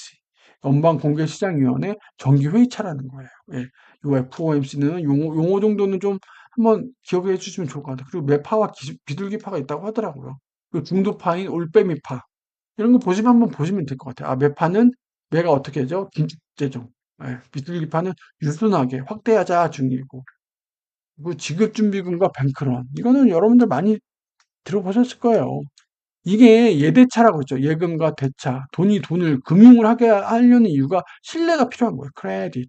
연방공개시장위원회 정기회의차라는 거예요. 예. 이 FOMC는 용어 정도는 좀 한번 기억해 주시면 좋을 것 같아요. 그리고 매파와 비둘기파가 있다고 하더라고요. 그 중도파인 올빼미파. 이런 거 보시면 한번 보시면 될 것 같아요. 매파는 매가 어떻게 하죠? 긴축재정. 예, 비둘기파는 유순하게 확대하자 중이고, 그 지급준비금과 뱅크런. 이거는 여러분들 많이 들어보셨을 거예요. 이게 예대차라고 했죠. 예금과 대차. 돈을 금융을 하게 하려는 이유가 신뢰가 필요한 거예요. 크레딧.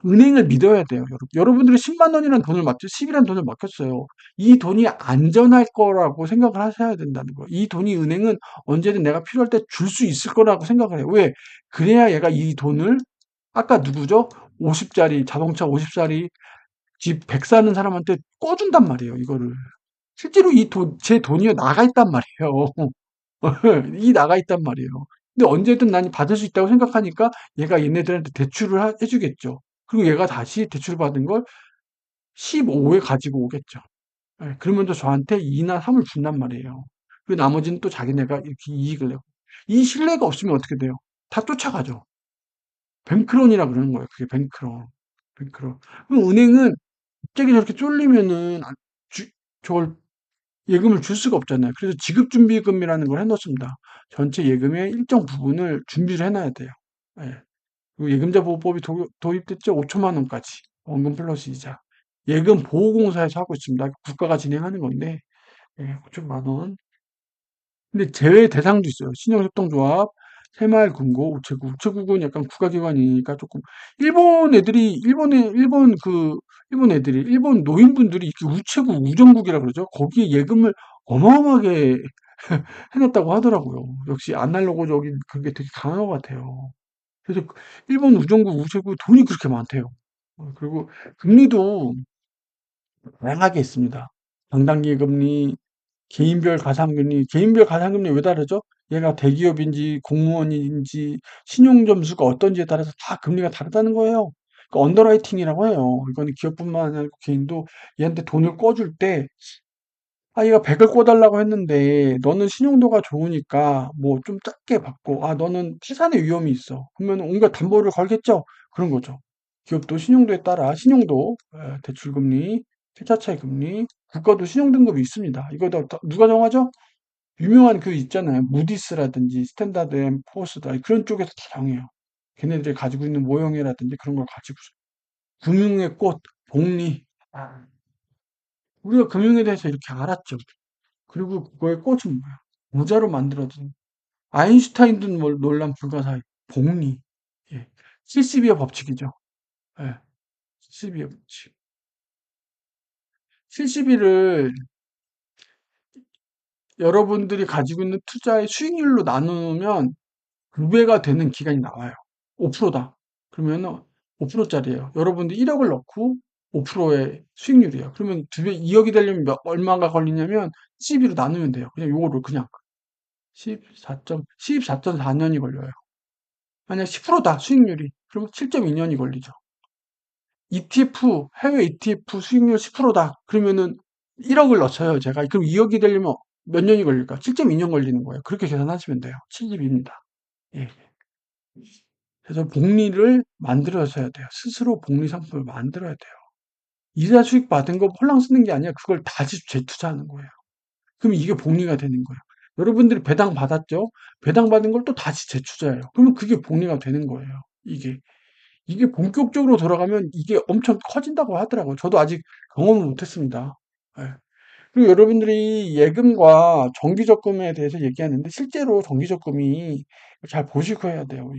은행을 믿어야 돼요. 여러분들이 10만 원이라는 돈을 맡죠. 10이라는 돈을 맡겼어요. 이 돈이 안전할 거라고 생각을 하셔야 된다는 거예요. 이 돈이 은행은 언제든 내가 필요할 때 줄 수 있을 거라고 생각을 해요. 왜? 그래야 얘가 이 돈을 아까 누구죠? 50짜리 자동차 50짜리 집 100 사는 사람한테 꿔준단 말이에요. 이거를. 실제로 제 돈이 나가 있단 말이에요. 이 나가 있단 말이에요. 근데 언제든 난 받을 수 있다고 생각하니까 얘가 얘네들한테 대출을 해주겠죠. 그리고 얘가 다시 대출받은 걸 15에 가지고 오겠죠. 예, 그러면서 저한테 2나 3을 준단 말이에요. 그리고 나머지는 또 자기네가 이렇게 이익을 내고. 이 신뢰가 없으면 어떻게 돼요? 다 쫓아가죠. 뱅크론이라 그러는 거예요. 그게 뱅크론. 그럼 은행은 갑자기 저렇게 쫄리면은 저걸 예금을 줄 수가 없잖아요. 그래서 지급준비금이라는 걸 해놓습니다. 전체 예금의 일정 부분을 준비를 해놔야 돼요. 예. 그리고 예금자 보호법이 도입됐죠. 5천만 원까지 원금 플러스 이자. 예금 보호공사에서 하고 있습니다. 국가가 진행하는 건데 5천만 원. 근데 제외 대상도 있어요. 신용협동조합, 새마을금고, 우체국은 약간 국가기관이니까 조금 일본 노인분들이 이렇게 우체국, 우정국이라 그러죠. 거기에 예금을 어마어마하게 해놨다고 하더라고요. 역시 아날로그적인 그게 되게 강한 것 같아요. 그래서 일본 우정국, 우체국 돈이 그렇게 많대요. 그리고 금리도 다양하게 있습니다. 당단기 금리, 개인별 가산금리 왜 다르죠? 얘가 대기업인지 공무원인지 신용점수가 어떤지에 따라서 다 금리가 다르다는 거예요. 그 언더라이팅이라고 해요. 이거는 기업뿐만 아니고 개인도 얘한테 돈을 꿔줄 때, 아, 얘가 100을 꿔달라고 했는데, 너는 신용도가 좋으니까, 뭐, 좀 작게 받고, 아, 너는 치산의 위험이 있어. 그러면 온갖 담보를 걸겠죠? 그런 거죠. 기업도 신용도에 따라, 신용도, 대출금리, 회차차익 금리, 국가도 신용등급이 있습니다. 이거 다 누가 정하죠? 유명한 그 있잖아요. 무디스라든지, 스탠다드 앤 포어스다. 그런 쪽에서 다 정해요. 걔네들이 가지고 있는 모형이라든지 그런 걸 가지고. 금융의 꽃, 복리. 아, 우리가 금융에 대해서 이렇게 알았죠. 그리고 그거의 꽃은 뭐야? 모자로 만들어진 아인슈타인도 논란 불가사의 복리. 예. 70의 법칙이죠. 예. 70의 법칙. 70일을 여러분들이 가지고 있는 투자의 수익률로 나누면 2배가 되는 기간이 나와요. 5%다. 그러면은 5%짜리예요. 여러분들이 1억을 넣고 5%의 수익률이에요. 그러면 2배, 2억이 되려면 얼마가 걸리냐면 12로 나누면 돼요. 그냥 요거를 그냥 14.4년이 걸려요. 만약 10%다 수익률이. 그러면 7.2년이 걸리죠. ETF, 해외 ETF 수익률 10%다. 그러면은 1억을 넣어요, 제가. 그럼 2억이 되려면 몇 년이 걸릴까? 7.2년 걸리는 거예요. 그렇게 계산하시면 돼요. 70입니다. 예. 그래서 복리를 만들어서야 돼요. 스스로 복리 상품을 만들어야 돼요. 이자 수익 받은 거 홀랑 쓰는 게 아니라 그걸 다시 재투자하는 거예요. 그럼 이게 복리가 되는 거예요. 여러분들이 배당 받았죠? 배당 받은 걸 또 다시 재투자해요. 그러면 그게 복리가 되는 거예요. 이게. 이게 본격적으로 돌아가면 이게 엄청 커진다고 하더라고요. 저도 아직 경험을 못했습니다. 예. 그리고 여러분들이 예금과 정기적금에 대해서 얘기하는데 실제로 정기적금이 잘 보시고 해야 돼요.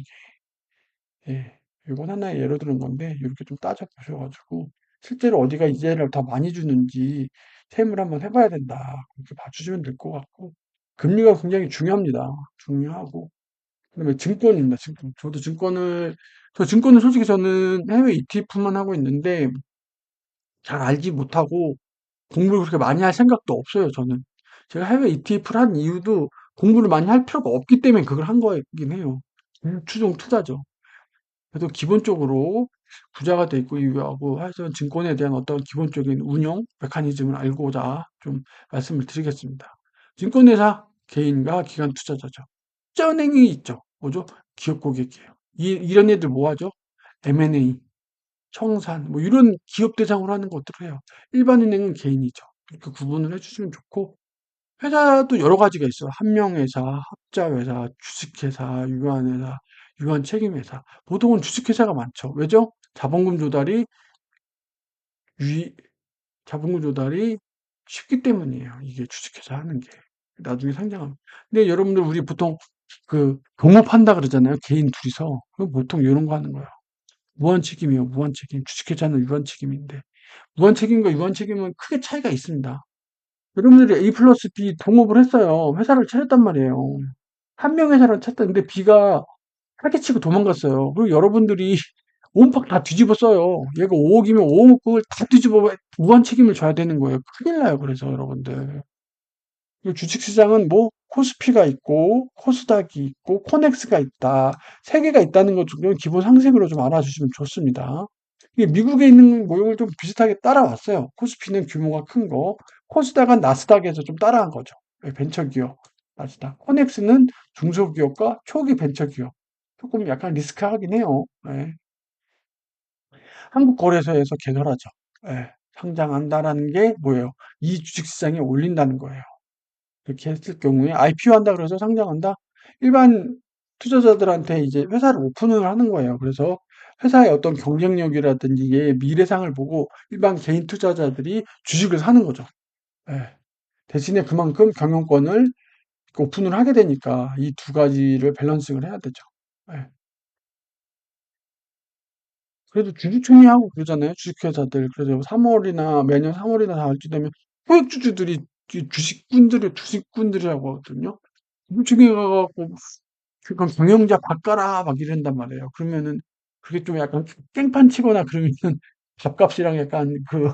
예. 이건 하나의 예로 드는 건데 이렇게 좀 따져 보셔가지고 실제로 어디가 이자를 더 많이 주는지 세무를 한번 해봐야 된다. 그렇게 봐주시면 될 것 같고 금리가 굉장히 중요합니다. 중요하고 그다음에 증권입니다. 증권. 저 증권은 솔직히 저는 해외 ETF만 하고 있는데 잘 알지 못하고 공부를 그렇게 많이 할 생각도 없어요. 저는 제가 해외 ETF를 한 이유도 공부를 많이 할 필요가 없기 때문에 그걸 한 거긴 해요. 추종 투자죠. 그래서 기본적으로 부자가 돼 있고 이유하고 하여튼 증권에 대한 어떤 기본적인 운영 메커니즘을 알고자 좀 말씀을 드리겠습니다. 증권회사 개인과 기관 투자자죠. 투자은행이 있죠. 뭐죠? 기업 고객이에요. 이런 애들 뭐 하죠? M&A, 청산, 뭐 이런 기업 대상으로 하는 것들을 해요. 일반은행은 개인이죠. 이렇게 구분을 해주시면 좋고 회사도 여러 가지가 있어요. 한명회사, 합자회사, 주식회사, 유한회사, 유한책임회사. 보통은 주식회사가 많죠. 왜죠? 유, 자본금 조달이 쉽기 때문이에요. 이게 주식회사 하는 게. 나중에 상장하면. 근데 여러분들 우리 보통 그 동업한다 그러잖아요. 개인 둘이서. 그거 보통 이런 거 하는 거예요. 무한책임이요. 무한책임. 주식회사는 유한책임인데. 무한책임과 유한책임은 크게 차이가 있습니다. 여러분들이 A 플러스 B 동업을 했어요. 회사를 차렸단 말이에요. 한 명 회사를 찾았는데 B가 사기치고 도망갔어요. 그리고 여러분들이 온팍 다 뒤집어 써요. 얘가 5억이면 5억 그걸 다 뒤집어 무한 책임을 져야 되는 거예요. 큰일 나요. 그래서 여러분들. 이 주식시장은 뭐 코스피가 있고 코스닥이 있고 코넥스가 있다. 세 개가 있다는 것 정도는 기본 상식으로 좀 알아주시면 좋습니다. 이게 미국에 있는 모형을 좀 비슷하게 따라왔어요. 코스피는 규모가 큰 거, 코스닥은 나스닥에서 좀 따라한 거죠. 벤처기업, 나스닥. 코넥스는 중소기업과 초기 벤처기업. 조금 약간 리스크하긴 해요. 예. 한국거래소에서 개설하죠. 예. 상장한다라는 게 뭐예요? 이 주식시장에 올린다는 거예요. 그렇게 했을 경우에 IPO 한다 그래서 상장한다? 일반 투자자들한테 이제 회사를 오픈을 하는 거예요. 그래서 회사의 어떤 경쟁력이라든지 얘의 미래상을 보고 일반 개인 투자자들이 주식을 사는 거죠. 예. 대신에 그만큼 경영권을 오픈을 하게 되니까 이 두 가지를 밸런싱을 해야 되죠. 예. 그래도 주주총회하고 그러잖아요. 주식회사들. 그래서 3월이나 매년 3월이나 4월쯤 되면 소액주주들이 주식꾼들이라고 하거든요. 주주총회 가갖고 그럼 경영자 바꿔라 막 이런단 말이에요. 그러면은 그게 좀 약간 깽판 치거나 그러면은 밥값이랑 약간 그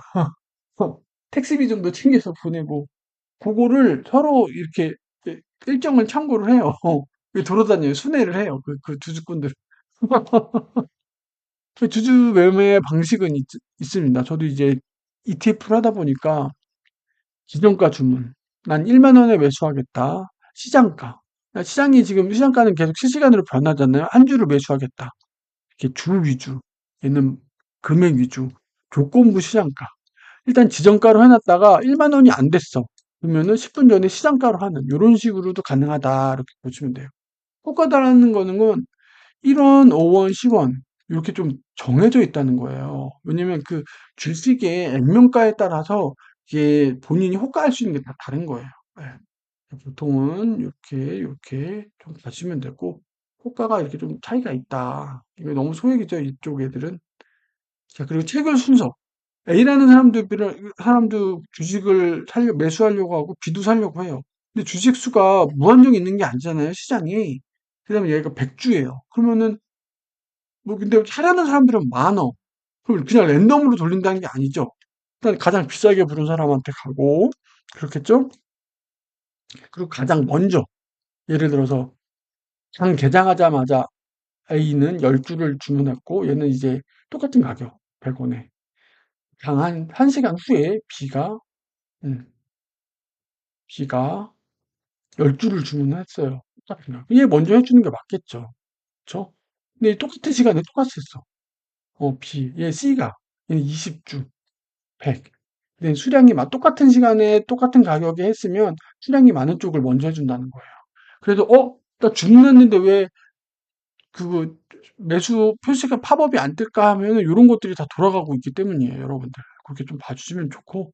택시비 정도 챙겨서 보내고 그거를 서로 이렇게 일정을 참고를 해요. 돌아다녀요. 순회를 해요. 그 주주꾼들. 주주 매매 방식은 있습니다. 저도 이제 ETF를 하다 보니까 기종가 주문. 난 1만 원에 매수하겠다. 시장가. 시장이 지금 시장가는 계속 실시간으로 변하잖아요. 한 주를 매수하겠다. 이렇게 주 위주. 얘는 금액 위주. 조건부 시장가. 일단 지정가로 해놨다가 1만 원이 안 됐어. 그러면은 10분 전에 시장가로 하는 이런 식으로도 가능하다. 이렇게 보시면 돼요. 효과다라는 거는 1원, 5원, 10원 이렇게 좀 정해져 있다는 거예요. 왜냐면 그 주식의 액면가에 따라서 이게 본인이 호가할 수 있는 게 다 다른 거예요. 예. 보통은 이렇게 좀 봐주시면 되고 호가가 이렇게 좀 차이가 있다. 이거 너무 소액이죠, 이쪽 애들은. 자, 그리고 체결 순서. A라는 사람도 주식을 매수하려고 하고 B도 사려고 해요. 근데 주식 수가 무한정 있는 게 아니잖아요, 시장이. 그다음에 얘가 100주예요. 그러면은 뭐 근데 사려는 사람들은 많어. 그럼 그냥 랜덤으로 돌린다는 게 아니죠. 일단 가장 비싸게 부른 사람한테 가고 그렇겠죠? 그리고 가장 먼저 예를 들어서 장 개장하자마자 A는 10주를 주문했고 얘는 이제 똑같은 가격 100원에 장 한 1시간 후에 음, B가 10주를 주문했어요. 똑같은 가격. 얘 먼저 해주는 게 맞겠죠. 그쵸? 근데 똑같은 시간에 똑같이 했어. B. 얘 C가 얘는 20주 100. 근데 수량이 똑같은 시간에 똑같은 가격에 했으면 수량이 많은 쪽을 먼저 해준다는 거예요. 그래서 나 주문했는데 왜 그 매수 표시가 팝업이 안 뜰까 하면은 이런 것들이 다 돌아가고 있기 때문이에요, 여러분들. 그렇게 좀 봐주시면 좋고.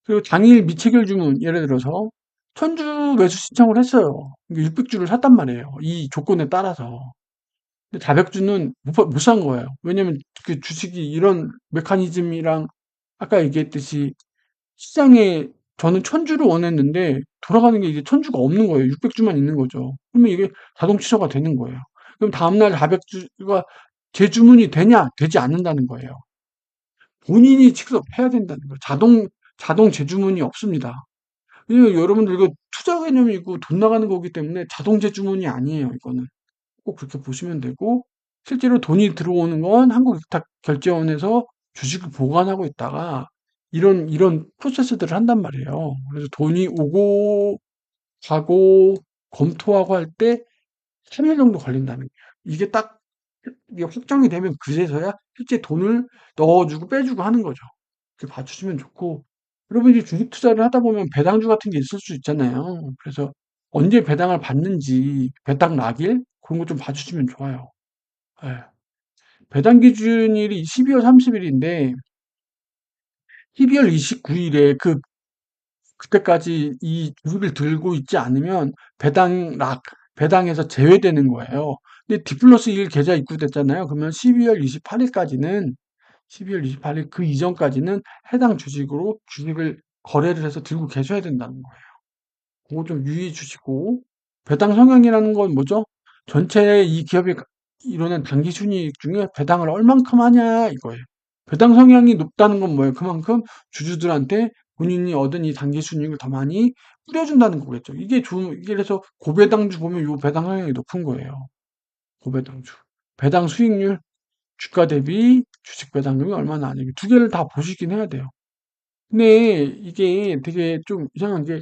그리고 당일 미체결 주문, 예를 들어서 1000주 매수 신청을 했어요. 600주를 샀단 말이에요. 이 조건에 따라서. 근데 400주는 못 산 거예요. 왜냐면 그 주식이 이런 메커니즘이랑 아까 얘기했듯이 시장에 저는 1000주를 원했는데 돌아가는 게 이제 1000주가 없는 거예요. 600주만 있는 거죠. 그러면 이게 자동 취소가 되는 거예요. 그럼 다음날 400주가 재주문이 되냐? 되지 않는다는 거예요. 본인이 직접 해야 된다는 거예요. 자동 재주문이 없습니다. 왜냐면 여러분들 이거 투자 개념이고 돈 나가는 거기 때문에 자동 재주문이 아니에요, 이거는. 꼭 그렇게 보시면 되고, 실제로 돈이 들어오는 건 한국위탁결제원에서 주식을 보관하고 있다가 이런 프로세스들을 한단 말이에요. 그래서 돈이 오고 가고 검토하고 할 때 3일 정도 걸린다는 거예요. 이게 확정이 되면 그제서야 실제 돈을 넣어주고 빼주고 하는 거죠. 이렇게 봐주시면 좋고, 여러분 이제 주식 투자를 하다 보면 배당주 같은 게 있을 수 있잖아요. 그래서 언제 배당을 받는지, 배당 낙일? 그런 거 좀 봐주시면 좋아요. 예. 배당 기준일이 12월 30일인데, 12월 29일에 그때까지 이 주식을 들고 있지 않으면 배당에서 제외되는 거예요. 근데 D+1 계좌 입구됐잖아요. 그러면 12월 28일 그 이전까지는 해당 주식으로 주식을 거래를 해서 들고 계셔야 된다는 거예요. 그거 좀 유의해 주시고, 배당 성향이라는 건 뭐죠? 전체 이 기업이 이루는 당기 순이익 중에 배당을 얼만큼 하냐 이거예요. 배당 성향이 높다는 건 뭐예요? 그만큼 주주들한테 본인이 얻은 이 당기 순이익을 더 많이 뿌려준다는 거겠죠. 이게 그래서 고배당주 보면 요 배당 성향이 높은 거예요. 고배당주. 배당 수익률, 주가 대비 주식 배당률이 얼마나 하는지 두 개를 다 보시긴 해야 돼요. 근데 이게 되게 좀 이상한 게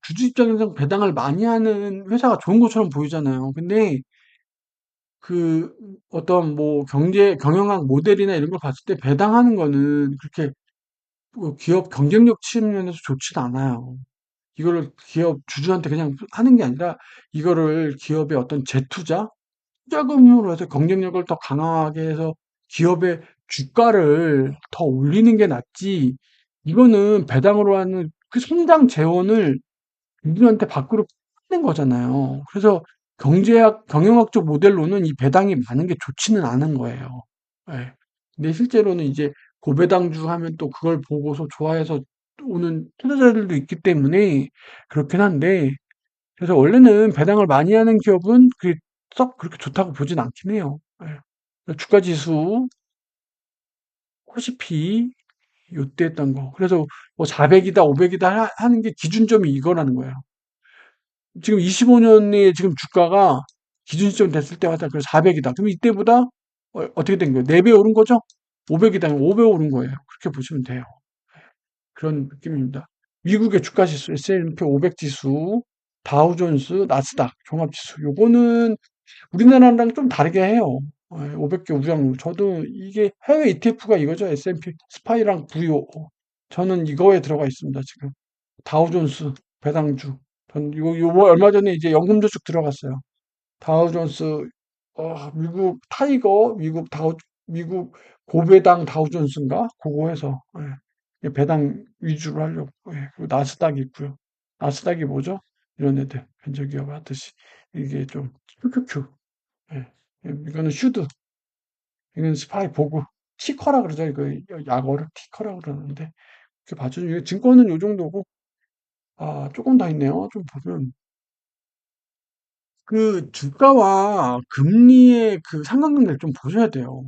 주주 입장에서 배당을 많이 하는 회사가 좋은 것처럼 보이잖아요. 근데 그 어떤 뭐 경영학 모델이나 이런 걸 봤을 때 배당하는 거는 그렇게 뭐 기업 경쟁력 측면에서 좋지는 않아요. 이거를 기업 주주한테 그냥 하는 게 아니라 이거를 기업의 어떤 투자금으로 해서 경쟁력을 더 강하게 해서 기업의 주가를 더 올리는 게 낫지. 이거는 배당으로 하는 그 성장 재원을 우리한테 밖으로 는 거잖아요. 그래서 경영학적 모델로는 이 배당이 많은 게 좋지는 않은 거예요. 예. 근데 실제로는 이제 고배당주 하면 또 그걸 보고서 좋아해서 오는 투자자들도 있기 때문에 그렇긴 한데, 그래서 원래는 배당을 많이 하는 기업은 그게 썩 그렇게 좋다고 보진 않긴 해요. 예. 주가 지수, 코스피, 요때 했던 거. 그래서 뭐 400이다, 500이다 하는 게 기준점이 이거라는 거예요. 지금 25년에 지금 주가가 기준 시점 됐을 때마다 그 400이다. 그럼 이때보다 어떻게 된 거예요? 4배 오른 거죠? 500이다면 5배 오른 거예요. 그렇게 보시면 돼요. 그런 느낌입니다. 미국의 주가 지수, S&P 500 지수, 다우존스, 나스닥 종합지수. 요거는 우리나라랑 좀 다르게 해요. 500개 우량주. 저도 이게 해외 ETF가 이거죠. S&P 스파이랑 VO. 저는 이거에 들어가 있습니다, 지금. 다우존스, 배당주. 전 요거 얼마 전에 이제 연금저축 들어갔어요. 다우존스, 미국 타이거, 미국 고배당 다우존스인가? 그거 해서, 예. 배당 위주로 하려고. 예. 그리고 나스닥이 있고요. 나스닥이 뭐죠? 이런 애들, 벤처기업 하듯이. 이게 좀, QQQ. 예. 이거는 슈드. 이건 스파이 보고. 티커라 그러죠. 이거 약어를 티커라 그러는데. 이렇게 봐주는, 증권은 요 정도고, 조금 더 있네요. 좀 보면. 그 주가와 금리의 그 상관관계를 좀 보셔야 돼요.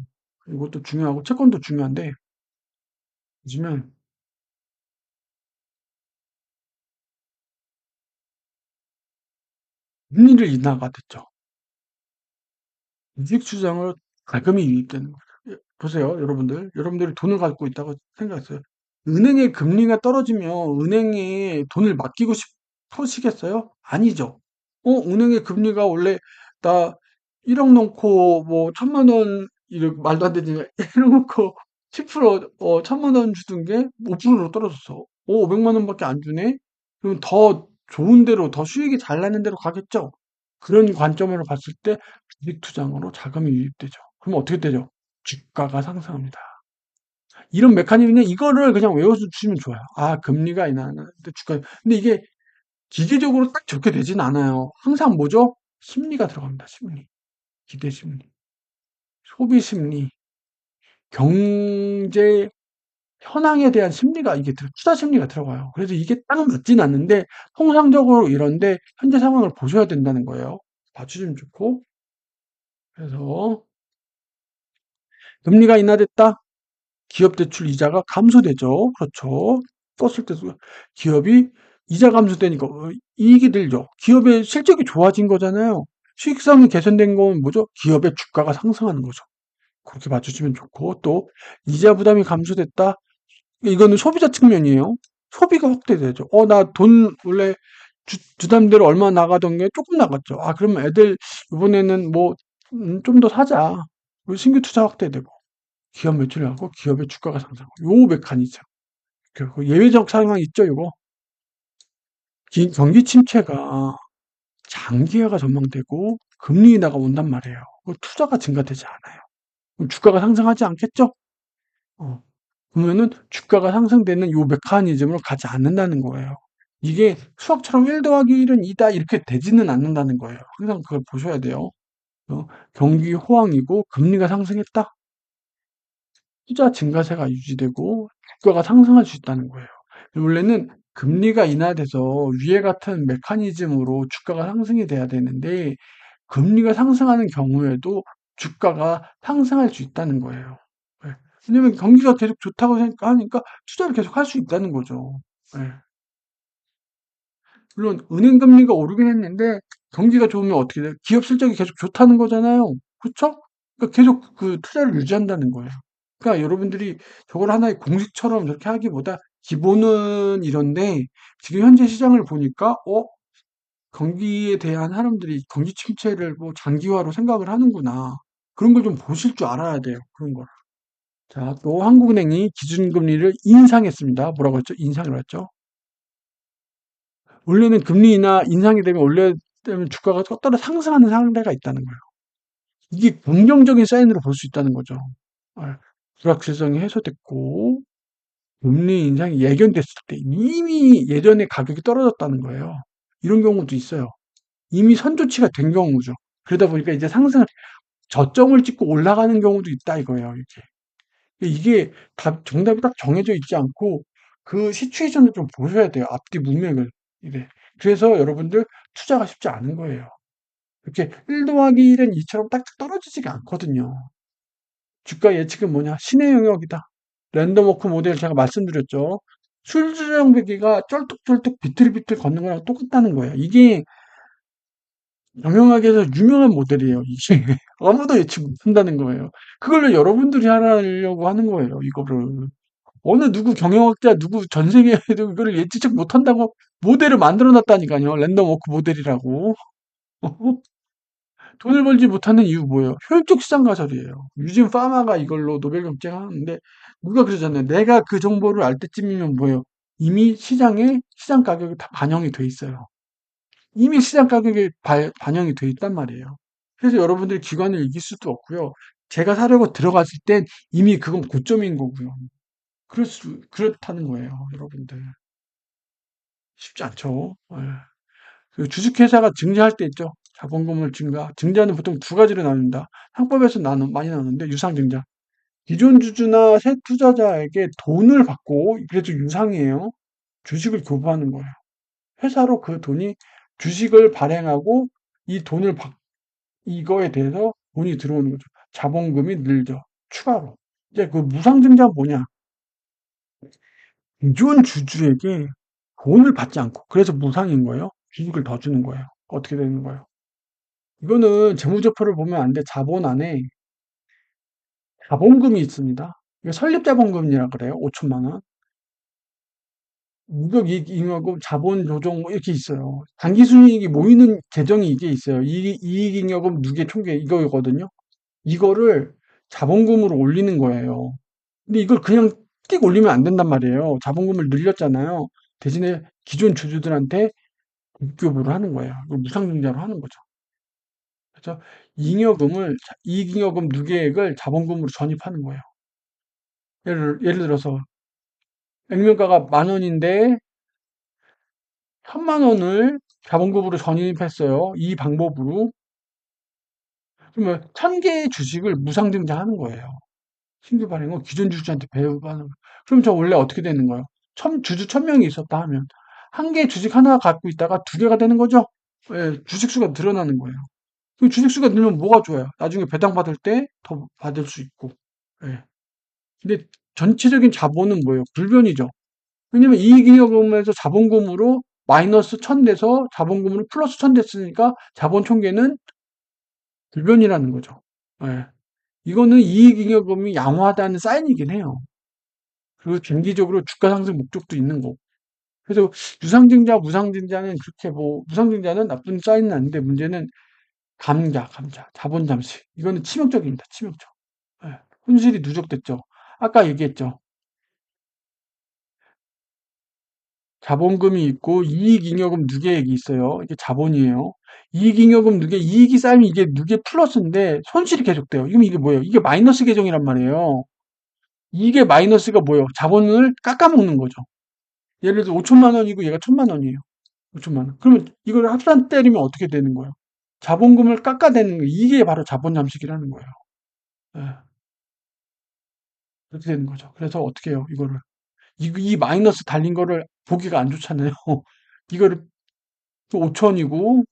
이것도 중요하고 채권도 중요한데 보시면 금리를 인하가 됐죠. 주식 시장을 자금이 유입되는 거예요. 보세요, 여러분들. 여러분들이 돈을 갖고 있다고 생각했어요. 은행의 금리가 떨어지면 은행에 돈을 맡기고 싶으시겠어요? 아니죠. 은행의 금리가 원래 나 1억 넣고 뭐 1,000만 원 이렇게 말도 안 되지. 1억 넣고 10% 1,000만 원 주던 게 5%로 떨어졌어. 500만 원밖에 안 주네. 그럼 더 좋은 데로 더 수익이 잘 나는 데로 가겠죠. 그런 관점으로 봤을 때 주식 투자로 자금이 유입되죠. 그럼 어떻게 되죠? 주가가 상승합니다. 이런 메커니즘은 이거를 그냥 외워주시면 좋아요. 금리가 인하는데 주가. 근데 이게 기계적으로 딱 좋게 되진 않아요. 항상 뭐죠? 심리가 들어갑니다. 심리. 기대 심리. 소비 심리. 경제 현황에 대한 심리가 투자 심리가 들어가요. 그래서 이게 딱 맞진 않는데 통상적으로 이런데 현재 상황을 보셔야 된다는 거예요. 봐주시면 좋고. 그래서 금리가 인하됐다. 기업 대출 이자가 감소되죠. 그렇죠. 떴을 때도 기업이 이자 감소되니까 이익이 들죠. 기업의 실적이 좋아진 거잖아요. 수익성이 개선된 건 뭐죠? 기업의 주가가 상승하는 거죠. 그렇게 봐주시면 좋고 또 이자 부담이 감소됐다. 이거는 소비자 측면이에요. 소비가 확대되죠. 나 돈 원래 주담대로 얼마 나가던 게 조금 나갔죠. 그러면 애들 이번에는 뭐 좀 더 사자. 신규 투자 확대되고 기업 매출이 하고 기업의 주가가 상승하고 요 메커니즘. 그 예외적 상황 있죠, 요거. 경기 침체가 장기화가 전망되고 금리 인하가 온단 말이에요. 투자가 증가되지 않아요. 그럼 주가가 상승하지 않겠죠? 어. 그러면은 주가가 상승되는 요 메커니즘으로 가지 않는다는 거예요. 이게 수학처럼 1 더하기 1은 2다 이렇게 되지는 않는다는 거예요. 항상 그걸 보셔야 돼요. 경기 호황이고 금리가 상승했다. 투자 증가세가 유지되고 주가가 상승할 수 있다는 거예요. 원래는 금리가 인하돼서 위에 같은 메커니즘으로 주가가 상승이 돼야 되는데 금리가 상승하는 경우에도 주가가 상승할 수 있다는 거예요. 예. 왜냐면 경기가 계속 좋다고 생각하니까 투자를 계속 할 수 있다는 거죠. 예. 물론 은행 금리가 오르긴 했는데 경기가 좋으면 어떻게 돼요? 기업 실적이 계속 좋다는 거잖아요. 그렇죠? 그러니까 계속 그 투자를 유지한다는 거예요. 그러니까 여러분들이 저걸 하나의 공식처럼 저렇게 하기보다 기본은 이런데 지금 현재 시장을 보니까 경기에 대한 사람들이 경기 침체를 뭐 장기화로 생각을 하는구나. 그런 걸 좀 보실 줄 알아야 돼요. 그런 걸. 자, 또 한국은행이 기준금리를 인상했습니다. 뭐라고 했죠? 인상을 했죠. 원래는 금리 인상이 되면 원래 되면 주가가 떴다가 상승하는 상대가 있다는 거예요. 이게 긍정적인 사인으로 볼 수 있다는 거죠. 예. 불확실성이 해소됐고 금리 인상이 예견됐을 때 이미 예전에 가격이 떨어졌다는 거예요. 이런 경우도 있어요. 이미 선조치가 된 경우죠. 그러다 보니까 이제 상승을 저점을 찍고 올라가는 경우도 있다 이거예요. 이게 정답이 딱 정해져 있지 않고 그 시츄에이션을 좀 보셔야 돼요. 앞뒤 문맥을. 이래. 그래서 여러분들 투자가 쉽지 않은 거예요. 이렇게 1 더하기 1은 2처럼 딱딱 떨어지지가 않거든요. 주가 예측은 뭐냐? 신의 영역이다. 랜덤 워크 모델 제가 말씀드렸죠. 술주정배기가 쩔뚝쩔뚝 비틀비틀 걷는 거랑 똑같다는 거예요. 이게 경영학에서 유명한 모델이에요. 이게 아무도 예측 못한다는 거예요. 그걸로 여러분들이 하려고 하는 거예요. 이거를 어느 누구 경영학자 누구 전 세계에도 이거를 예측 못한다고 모델을 만들어 놨다니까요. 랜덤 워크 모델이라고. 돈을 벌지 못하는 이유 뭐예요? 효율적 시장 가설이에요. 유진 파마가 이걸로 노벨 경쟁하는데 누가 그러잖아요. 내가 그 정보를 알 때쯤이면 뭐예요? 이미 시장 가격이 다 반영이 돼 있어요. 이미 시장 가격에 반영이 돼 있단 말이에요. 그래서 여러분들이 기관을 이길 수도 없고요. 제가 사려고 들어갔을 땐 이미 그건 고점인 거고요. 그렇다는 거예요, 여러분들. 쉽지 않죠. 예. 그 주식회사가 증자할 때 있죠. 자본금을 증자는 보통 두 가지로 나눈다. 상법에서 많이 나누는데, 유상증자. 기존 주주나 새 투자자에게 돈을 받고, 그래도 유상이에요. 주식을 교부하는 거예요. 회사로 그 돈이 주식을 발행하고, 이 돈을 이거에 대해서 돈이 들어오는 거죠. 자본금이 늘죠. 추가로. 이제 그 무상증자는 뭐냐? 기존 주주에게 돈을 받지 않고, 그래서 무상인 거예요. 주식을 더 주는 거예요. 어떻게 되는 거예요? 이거는 재무제표를 보면 안 돼. 자본 안에 자본금이 있습니다. 이거 설립자본금이라 그래요. 5천만 원. 무역이익잉여금, 자본조정 뭐 이렇게 있어요. 당기순이익이 모이는 계정이 이게 있어요. 이익잉여금 누계총계 이거거든요. 이거를 자본금으로 올리는 거예요. 근데 이걸 그냥 띡 올리면 안 된단 말이에요. 자본금을 늘렸잖아요. 대신에 기존 주주들한테 급교부를 하는 거예요. 이걸 무상증자로 하는 거죠. 그래서 이익잉여금 누계액을 자본금으로 전입하는 거예요. 예를 들어서 액면가가 만 원인데 천만 원을 자본금으로 전입했어요. 이 방법으로. 그러면 천 개의 주식을 무상증자하는 거예요. 신규 발행은 기존 주주한테 배분하는 거예요. 그럼 저 원래 어떻게 되는 거예요? 주주 천 명이 있었다 하면 한 개 주식 하나 갖고 있다가 두 개가 되는 거죠? 예, 주식 수가 늘어나는 거예요. 그 주식 수가 늘면 뭐가 좋아요? 나중에 배당 받을 때 더 받을 수 있고. 예. 근데 전체적인 자본은 뭐예요? 불변이죠. 왜냐면 이익잉여금에서 자본금으로 마이너스 천 돼서 자본금으로 플러스 천 됐으니까 자본 총계는 불변이라는 거죠. 예. 이거는 이익잉여금이 양호하다는 사인이긴 해요. 그리고 장기적으로 주가 상승 목적도 있는 거고. 그래서 유상증자, 무상증자는 그렇게 뭐 무상증자는 나쁜 사인은 아닌데 문제는 감자, 자본 잠식. 이거는 치명적입니다. 치명적. 예. 손실이 누적됐죠. 아까 얘기했죠. 자본금이 있고 이익잉여금 누계액이 있어요. 이게 자본이에요. 이익잉여금 누계 이익이 쌓이면 이게 누계 플러스인데 손실이 계속돼요. 이게 뭐예요? 이게 마이너스 계정이란 말이에요. 이게 마이너스가 뭐예요? 자본을 깎아먹는 거죠. 예를 들어 5천만 원이고 얘가 1천만 원이에요. 5천만 원. 그러면 이걸 합산 때리면 어떻게 되는 거예요? 자본금을 깎아대는 거. 이게 바로 자본 잠식이라는 거예요. 예, 그렇게 되는 거죠. 그래서 어떻게 해요? 이거를 이 마이너스 달린 거를 보기가 안 좋잖아요. 이거를 5천이고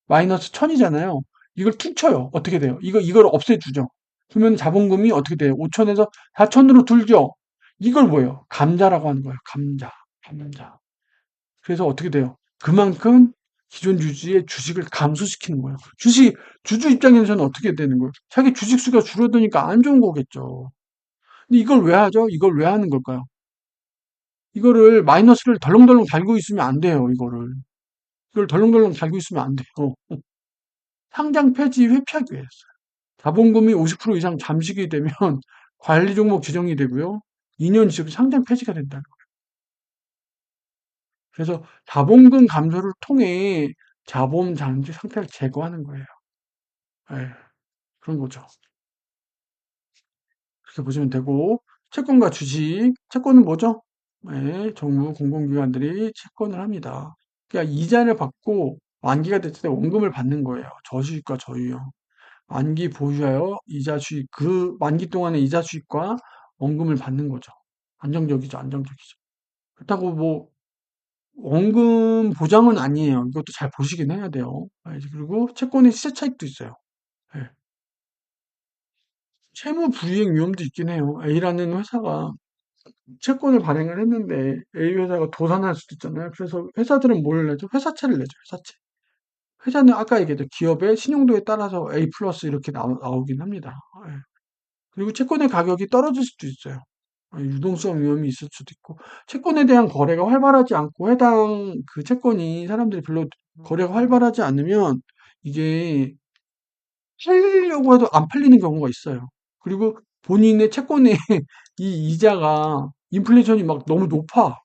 마이너스 1000이잖아요. 이걸 퉁쳐요. 어떻게 돼요? 이걸 없애주죠. 그러면 자본금이 어떻게 돼요? 5천에서 4천으로 줄죠. 이걸 뭐예요? 감자라고 하는 거예요. 감자. 그래서 어떻게 돼요? 그만큼 기존 주주의 주식을 감소시키는 거예요. 주주 입장에서는 어떻게 되는 거예요? 자기 주식 수가 줄어드니까 안 좋은 거겠죠. 근데 이걸 왜 하죠? 이걸 왜 하는 걸까요? 이거를 마이너스를 덜렁덜렁 달고 있으면 안 돼요. 이걸 덜렁덜렁 달고 있으면 안 돼요. 상장 폐지 회피하기 위해서. 자본금이 50% 이상 잠식이 되면 관리 종목 지정이 되고요. 2년 지속 상장 폐지가 된다는 거예요. 그래서 자본금 감소를 통해 자본 잠식 상태를 제거하는 거예요. 예, 그런 거죠. 그렇게 보시면 되고, 채권과 주식, 채권은 뭐죠? 예, 정부, 공공기관들이 채권을 합니다. 그러니까 이자를 받고 만기가 됐을 때 원금을 받는 거예요. 저수익과 저유요. 만기 보유하여 이자 수익, 그 만기 동안의 이자 수익과 원금을 받는 거죠. 안정적이죠, 안정적이죠. 그렇다고 뭐, 원금 보장은 아니에요. 이것도 잘 보시긴 해야 돼요. 그리고 채권의 시세 차익도 있어요. 예. 채무 불이행 위험도 있긴 해요. A라는 회사가 채권을 발행을 했는데 A 회사가 도산할 수도 있잖아요. 그래서 회사들은 뭘 내죠? 회사채를 내죠. 회사채. 회사는 아까 얘기했죠. 기업의 신용도에 따라서 A 플러스 이렇게 나오긴 합니다. 예. 그리고 채권의 가격이 떨어질 수도 있어요. 유동성 위험이 있을 수도 있고, 채권에 대한 거래가 활발하지 않고 해당 그 채권이 사람들이 별로 거래가 활발하지 않으면 이게 팔려고 해도 안 팔리는 경우가 있어요. 그리고 본인의 채권의 이 이자가 인플레이션이 막 너무 높아.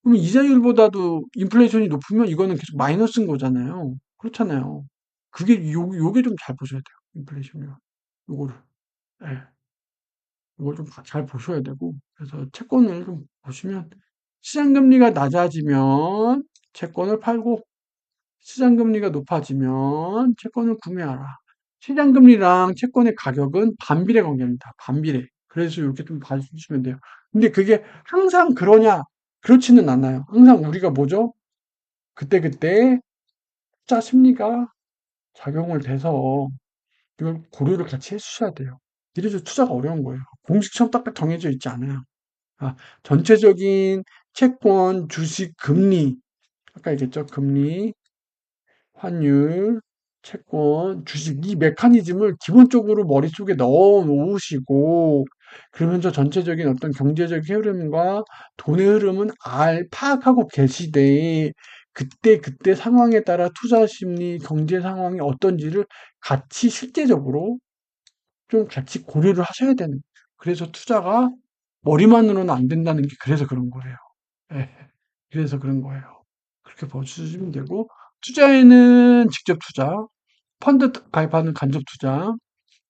그러면 이자율보다도 인플레이션이 높으면 이거는 계속 마이너스인 거잖아요. 그렇잖아요. 요게 좀 잘 보셔야 돼요. 인플레이션이요. 요거를. 예. 이걸 좀 잘 보셔야 되고. 그래서 채권을 좀 보시면 시장 금리가 낮아지면 채권을 팔고 시장 금리가 높아지면 채권을 구매하라. 시장 금리랑 채권의 가격은 반비례 관계입니다. 반비례. 그래서 이렇게 좀 봐주시면 돼요. 근데 그게 항상 그러냐? 그렇지는 않아요. 항상 우리가 뭐죠? 그때그때 투자 심리가 작용을 돼서 이걸 고려를 같이 해주셔야 돼요. 이래서 투자가 어려운 거예요. 공식처럼 딱딱 정해져 있지 않아요. 아, 전체적인 채권, 주식, 금리, 아까 얘기했죠. 금리, 환율, 채권, 주식 이 메커니즘을 기본적으로 머릿속에 넣어 놓으시고 그러면서 전체적인 어떤 경제적 흐름과 돈의 흐름은 파악하고 계시되 그때 상황에 따라 투자 심리, 경제 상황이 어떤지를 같이 실제적으로 좀 같이 고려를 하셔야 되는 거예요. 그래서 투자가 머리만으로는 안 된다는 게 그래서 그런 거예요. 예. 그래서 그런 거예요. 그렇게 보시면 되고 투자에는 직접 투자, 펀드 가입하는 간접 투자,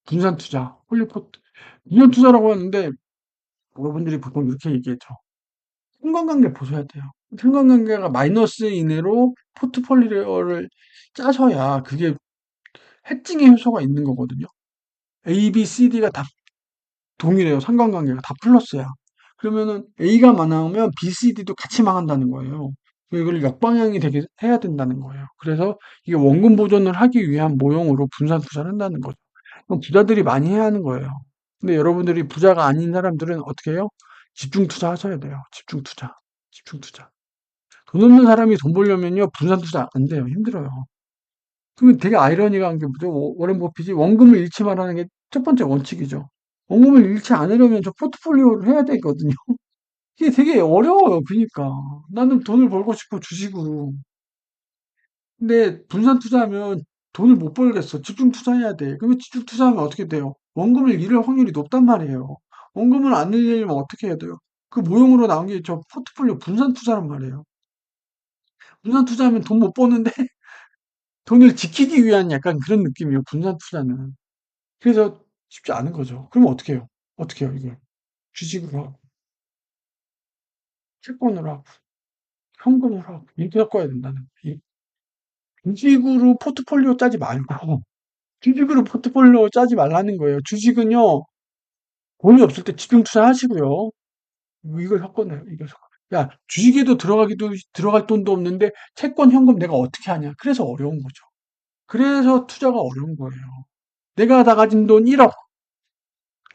분산 투자, 홀리포트 이런 투자라고 하는데 여러분들이 보통 이렇게 얘기했죠. 상관관계 보셔야 돼요. 상관관계가 마이너스 이내로 포트폴리오를 짜셔야 그게 해칭의 효소가 있는 거거든요. A, B, C, D가 다 동일해요. 상관관계가 다 플러스야. 그러면은 A가 망하면 B, C, D도 같이 망한다는 거예요. 이걸 역방향이 되게 해야 된다는 거예요. 그래서 이게 원금 보존을 하기 위한 모형으로 분산 투자를 한다는 거죠. 그럼 부자들이 많이 해야 하는 거예요. 근데 여러분들이 부자가 아닌 사람들은 어떻게 해요? 집중 투자 하셔야 돼요. 집중 투자. 집중 투자. 돈 없는 사람이 돈 벌려면요, 분산 투자 안 돼요. 힘들어요. 그러면 되게 아이러니한 게 뭐죠? 워렌 버핏이 원금을 잃지 말라는 게 첫 번째 원칙이죠. 원금을 잃지 않으려면 저 포트폴리오를 해야 되거든요. 이게 되게 어려워요. 그러니까 나는 돈을 벌고 싶어 주식으로. 근데 분산 투자하면 돈을 못 벌겠어. 집중 투자해야 돼. 그러면 집중 투자하면 어떻게 돼요? 원금을 잃을 확률이 높단 말이에요. 원금을 안 잃으려면 어떻게 해야 돼요? 그 모형으로 나온 게 저 포트폴리오 분산 투자란 말이에요. 분산 투자하면 돈 못 버는데 돈을 지키기 위한 약간 그런 느낌이에요. 분산 투자는. 그래서 쉽지 않은 거죠. 그러면 어떻게 해요? 어떻게 해요, 이걸? 주식으로 하고, 채권으로 하고, 현금으로 하고, 이렇게 섞어야 된다는 거예요. 주식으로 포트폴리오 짜지 말고, 주식으로 포트폴리오 짜지 말라는 거예요. 주식은요, 돈이 없을 때 집중 투자하시고요. 이걸 섞어내요. 이걸 섞어. 야, 주식에도 들어갈 돈도 없는데 채권 현금 내가 어떻게 하냐. 그래서 어려운 거죠. 그래서 투자가 어려운 거예요. 내가 다 가진 돈 1억,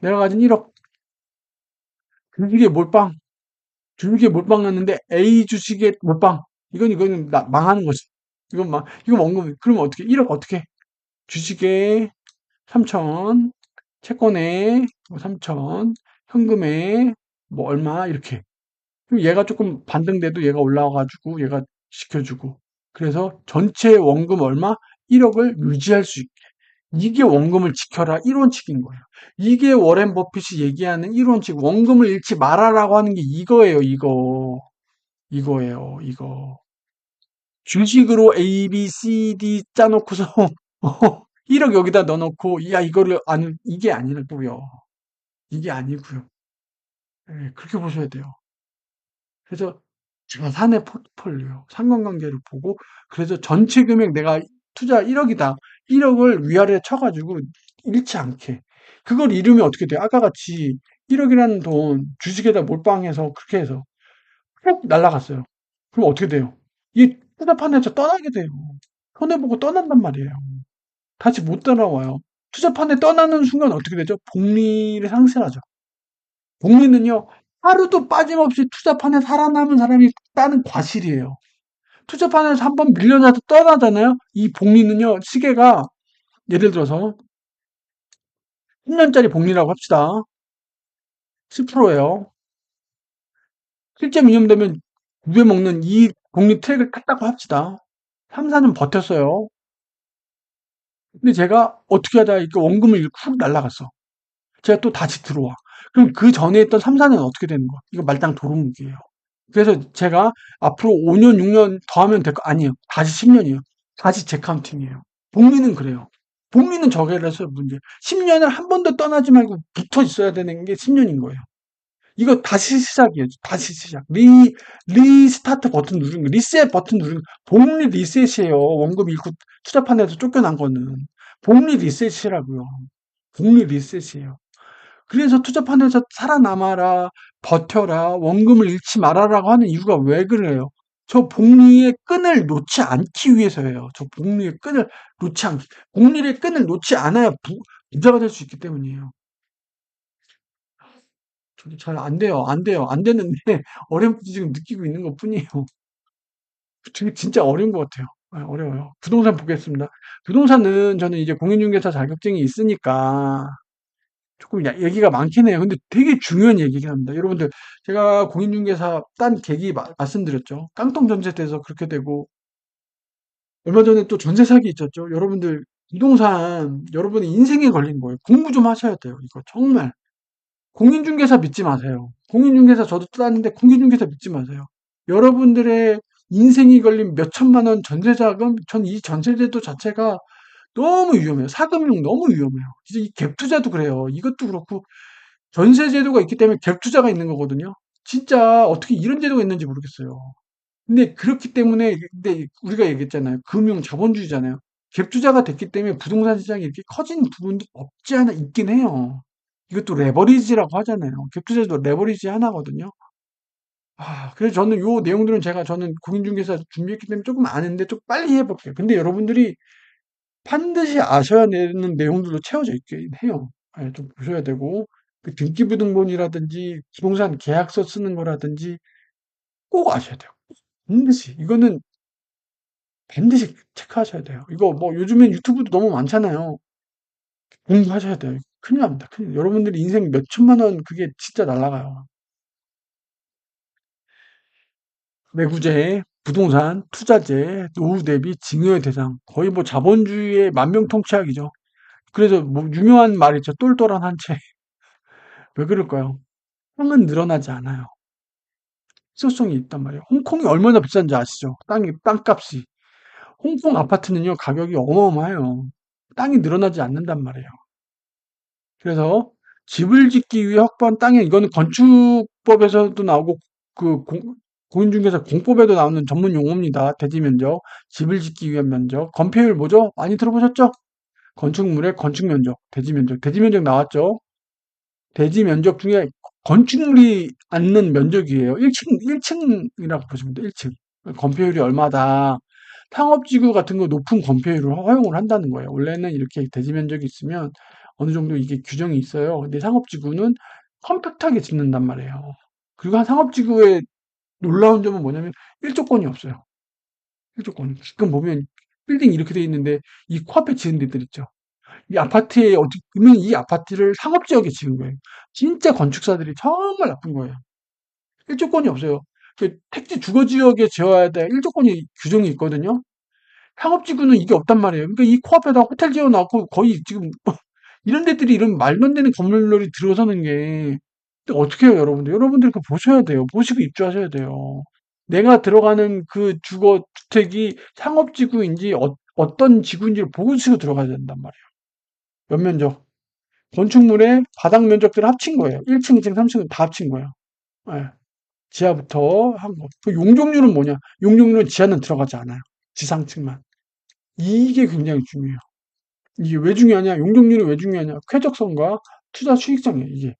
내가 가진 1억, 주식에 몰빵, 주식에 몰빵 났는데 A 주식에 몰빵. 이거는 망하는 거지. 이건 원금. 그러면 어떻게, 1억 어떻게? 주식에 3천, 채권에 3천, 현금에 뭐 얼마, 이렇게. 그럼 얘가 조금 반등돼도 얘가 올라와가지고 얘가 지켜주고. 그래서 전체 원금 얼마? 1억을 유지할 수 있게. 이게 원금을 지켜라 1원칙인 거예요. 이게 워렌 버핏이 얘기하는 1원칙. 원금을 잃지 말아라고 하는 게 이거예요, 이거. 이거예요, 이거. 주식으로 A, B, C, D 짜놓고서 1억 여기다 넣어놓고, 야, 이게 아니라고요. 이게 아니고요. 예, 그렇게 보셔야 돼요. 그래서 자산의 포트폴리오, 상관관계를 보고, 그래서 전체 금액 내가 투자 1억이다. 1억을 위아래 쳐가지고 잃지 않게. 그걸 잃으면 어떻게 돼요? 아까 같이 1억이라는 돈 주식에다 몰빵해서 그렇게 해서 쭉 날라갔어요. 그럼 어떻게 돼요? 이 투자판에서 떠나게 돼요. 손해보고 떠난단 말이에요. 다시 못 따라와요. 투자판에 떠나는 순간 어떻게 되죠? 복리를 상실하죠. 복리는요, 하루도 빠짐없이 투자판에 살아남은 사람이 따는 과실이에요. 투자판에서 한번 밀려나서 떠나잖아요. 이 복리는요, 시계가 예를 들어서 10년짜리 복리라고 합시다. 10%예요. 실제 위험되면 우에 먹는 이 복리 트랙을 탔다고 합시다. 3, 4년 버텼어요. 근데 제가 어떻게 하다가 이거 원금을 잃고 훅 날라갔어. 제가 또 다시 들어와. 그럼 그 전에 했던 3, 4년 어떻게 되는 거야? 이거 말짱 도루묵이에요. 그래서 제가 앞으로 5년, 6년 더 하면 될 거 아니에요. 다시 10년이에요. 다시 재카운팅이에요. 복리는 그래요. 복리는 저게라서 문제. 10년을 한 번도 떠나지 말고 붙어 있어야 되는 게 10년인 거예요. 이거 다시 시작이에요. 다시 시작. 리스타트 버튼 누르는 거, 리셋 버튼 누르는 거. 복리 리셋이에요. 원금 잃고 투자판에서 쫓겨난 거는. 복리 리셋이라고요. 복리 리셋이에요. 그래서 투자판에서 살아남아라, 버텨라, 원금을 잃지 말아라고 하는 이유가 왜 그래요? 저 복리의 끈을 놓지 않기 위해서예요. 저 복리의 끈을 놓지 않기. 복리의 끈을 놓지 않아야 부자가 될 수 있기 때문이에요. 저도 잘 안 돼요. 안 돼요. 안 되는데 어렵지 지금 느끼고 있는 것 뿐이에요. 되게 진짜 어려운 것 같아요. 아, 어려워요. 부동산 보겠습니다. 부동산은 저는 이제 공인중개사 자격증이 있으니까 조금 얘기가 많긴 해요. 근데 되게 중요한 얘기긴 합니다. 여러분들, 제가 공인중개사 딴 계기 말씀드렸죠. 깡통 전세돼서 그렇게 되고, 얼마 전에 또 전세 사기 있었죠. 여러분들, 부동산, 여러분의 인생에 걸린 거예요. 공부 좀 하셔야 돼요. 이거 정말. 공인중개사 믿지 마세요. 공인중개사 저도 따는데 공인중개사 믿지 마세요. 여러분들의 인생이 걸린 몇 천만 원 전세자금, 전 이 전세제도 자체가 너무 위험해요. 사금융 너무 위험해요. 진짜 이 갭 투자도 그래요. 이것도 그렇고 전세 제도가 있기 때문에 갭 투자가 있는 거거든요. 진짜 어떻게 이런 제도가 있는지 모르겠어요. 근데 그렇기 때문에 근데 우리가 얘기했잖아요. 금융 자본주의잖아요. 갭 투자가 됐기 때문에 부동산 시장이 이렇게 커진 부분도 없지 않아 있긴 해요. 이것도 레버리지라고 하잖아요. 갭 투자도 레버리지 하나거든요. 아, 그래서 저는 요 내용들은 저는 공인중개사 준비했기 때문에 조금 아는데 좀 빨리 해볼게요. 근데 여러분들이 반드시 아셔야 되는 내용들로 채워져 있긴 해요. 예, 좀 보셔야 되고, 그 등기부등본이라든지 부동산 계약서 쓰는 거라든지 꼭 아셔야 돼요. 반드시. 이거는 반드시 체크하셔야 돼요. 이거 뭐 요즘엔 유튜브도 너무 많잖아요. 공부하셔야 돼요. 큰일 납니다. 큰일. 여러분들이 인생 몇 천만 원 그게 진짜 날아가요. 매구제, 부동산, 투자재, 노후 대비 증여의 대상. 거의 뭐 자본주의의 만병통치약이죠. 그래서 뭐 유명한 말 있죠. 똘똘한 한 채. 왜 그럴까요? 땅은 늘어나지 않아요. 희소성이 있단 말이에요. 홍콩이 얼마나 비싼지 아시죠? 땅값이. 홍콩 아파트는요, 가격이 어마어마해요. 땅이 늘어나지 않는단 말이에요. 그래서 집을 짓기 위해 확보한 땅에, 이거는 건축법에서도 나오고, 공인중개사 공법에도 나오는 전문 용어입니다. 대지 면적, 집을 짓기 위한 면적, 건폐율 뭐죠? 많이 들어보셨죠? 건축물의 건축 면적, 대지 면적, 대지 면적 나왔죠? 대지 면적 중에 건축물이 앉는 면적이에요. 1층이라고 보시면 돼요. 1층. 건폐율이 얼마다. 상업지구 같은 거 높은 건폐율을 허용을 한다는 거예요. 원래는 이렇게 대지 면적이 있으면 어느 정도 이게 규정이 있어요. 근데 상업지구는 컴팩트하게 짓는단 말이에요. 그리고 한 상업지구의 놀라운 점은 뭐냐면 일조권이 없어요. 일조권. 지금 보면 빌딩 이렇게 돼 있는데 이 코앞에 지은 데들 있죠. 이 아파트에 어떻게 보면 이 아파트를 상업지역에 지은 거예요. 진짜 건축사들이 정말 나쁜 거예요. 일조권이 없어요. 그 택지 주거지역에 지어야 돼 일조권이 규정이 있거든요. 상업지구는 이게 없단 말이에요. 그러니까 이 코앞에다 호텔 지어놓고 거의 지금 이런 데들이 이런 말도 안 되는 건물들이 들어서는 게 어떻게 해요, 여러분들? 여러분들 그거 보셔야 돼요. 보시고 입주하셔야 돼요. 내가 들어가는 그 주거 주택이 상업지구인지 어떤 지구인지를 보시고 들어가야 된단 말이에요. 연면적. 건축물의 바닥 면적들을 합친 거예요. 1층, 2층, 3층은 다 합친 거예요. 예. 지하부터 한 거. 그 용적률은 뭐냐? 용적률은 지하는 들어가지 않아요. 지상층만. 이게 굉장히 중요해요. 이게 왜 중요하냐? 용적률이 왜 중요하냐? 쾌적성과 투자 수익성이에요, 이게.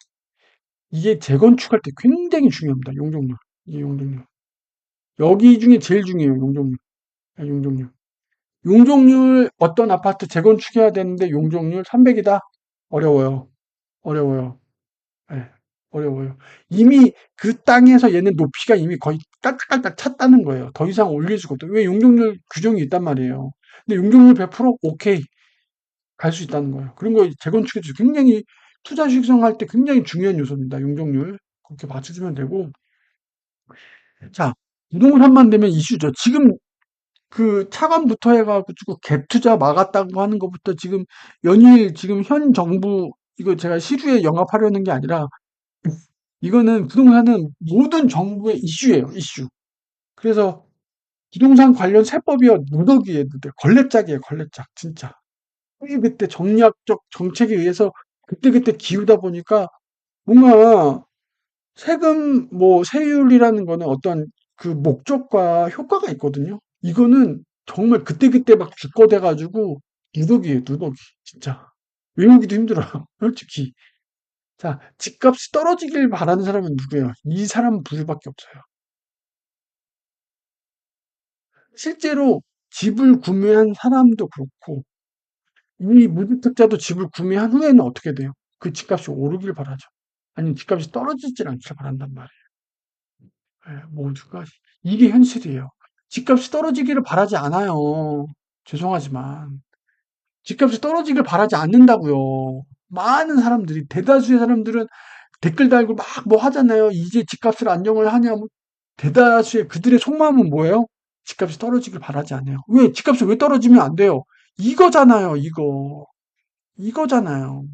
이게 재건축할 때 굉장히 중요합니다. 용적률. 이게 용적률. 여기 중에 제일 중요해요, 용적률. 예, 용적률. 용적률 어떤 아파트 재건축해야 되는데 용적률 300이다? 어려워요. 어려워요. 예. 어려워요. 이미 그 땅에서 얘는 높이가 이미 거의 깔딱깔딱 찼다는 거예요. 더 이상 올릴 수가 없다. 왜 용적률 규정이 있단 말이에요. 근데 용적률 100% 오케이 갈 수 있다는 거예요. 그런 거 재건축에도 굉장히 투자 수익성할 때 굉장히 중요한 요소입니다. 용적률 그렇게 맞춰주면 되고 자 부동산만 되면 이슈죠. 지금 그 차관부터 해가지고 갭 투자 막았다고 하는 것부터 지금 연일 지금 현 정부 이거 제가 시류에 영합하려는 게 아니라 이거는 부동산은 모든 정부의 이슈예요, 이슈. 그래서 부동산 관련 세법이요, 누더기예요, 누더기. 걸레짝이에요, 걸레짝, 진짜. 그때 정략적 정책에 의해서 그때그때 기우다 보니까 뭔가 세금, 뭐, 세율이라는 거는 어떤 그 목적과 효과가 있거든요. 이거는 정말 그때그때 막 기껏해가지고 누더기예요, 누더기. 진짜. 외우기도 힘들어요, 솔직히. 자, 집값이 떨어지길 바라는 사람은 누구예요? 이 사람은 부유밖에 없어요. 실제로 집을 구매한 사람도 그렇고, 이 무주택자도 집을 구매한 후에는 어떻게 돼요? 그 집값이 오르길 바라죠. 아니면 집값이 떨어지질 않길 바란단 말이에요. 예, 모두가. 이게 현실이에요. 집값이 떨어지기를 바라지 않아요. 죄송하지만. 집값이 떨어지길 바라지 않는다고요. 많은 사람들이, 대다수의 사람들은 댓글 달고 막 뭐 하잖아요. 이제 집값을 안정을 하냐. 뭐. 대다수의 그들의 속마음은 뭐예요? 집값이 떨어지길 바라지 않아요. 왜? 집값이 왜 떨어지면 안 돼요? 이거잖아요, 이거. 이거잖아요.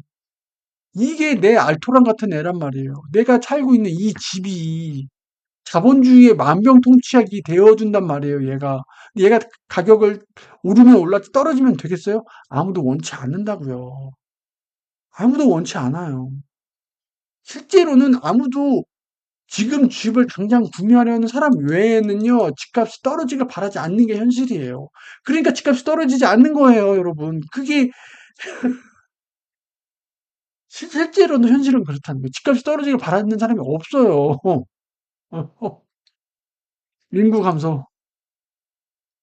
이게 내 알토란 같은 애란 말이에요. 내가 살고 있는 이 집이 자본주의의 만병통치약이 되어준단 말이에요, 얘가. 얘가 가격을 오르면 올랐지 떨어지면 되겠어요? 아무도 원치 않는다고요. 아무도 원치 않아요. 실제로는 아무도 지금 집을 당장 구매하려는 사람 외에는요, 집값이 떨어지길 바라지 않는 게 현실이에요. 그러니까 집값이 떨어지지 않는 거예요, 여러분. 그게 실제로는 현실은 그렇다는 거예요. 집값이 떨어지길 바라는 사람이 없어요. 인구 감소,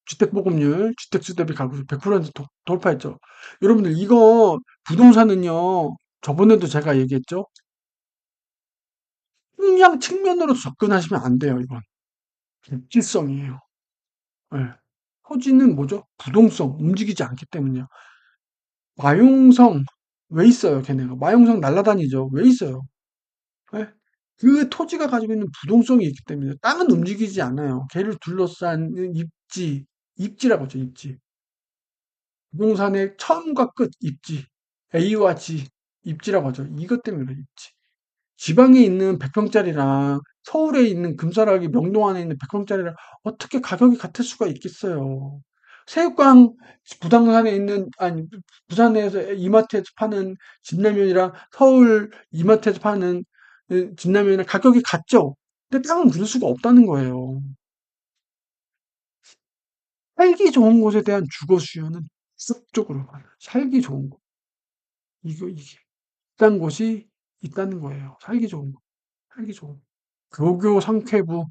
주택 보급률, 주택 수 대비 가구수 100% 돌파했죠. 여러분들 이거 부동산은요. 저번에도 제가 얘기했죠. 그냥 측면으로 접근하시면 안 돼요, 이건. 입지성이에요. 예. 토지는 뭐죠? 부동성, 움직이지 않기 때문이요. 마용성, 왜 있어요, 걔네가? 마용성 날아다니죠. 왜 있어요? 예? 그 토지가 가지고 있는 부동성이 있기 때문에 땅은 움직이지 않아요. 걔를 둘러싼 입지, 입지라고 하죠, 입지. 부동산의 처음과 끝, 입지. A와 G, 입지라고 하죠. 이것 때문에 그래요, 입지. 지방에 있는 100평짜리랑 서울에 있는 금사라기 명동 안에 있는 100평짜리랑 어떻게 가격이 같을 수가 있겠어요. 새우깡 부동산에 있는 아니 부산에서 이마트에서 파는 진라면이랑 서울 이마트에서 파는 진라면이랑 가격이 같죠. 근데 땅은 그럴 수가 없다는 거예요. 살기 좋은 곳에 대한 주거 수요는 지속적으로 많아요. 살기 좋은 곳. 이게 비싼 곳이 있다는 거예요. 살기 좋은 곳. 살기 좋은 곳. 교교 상쾌부,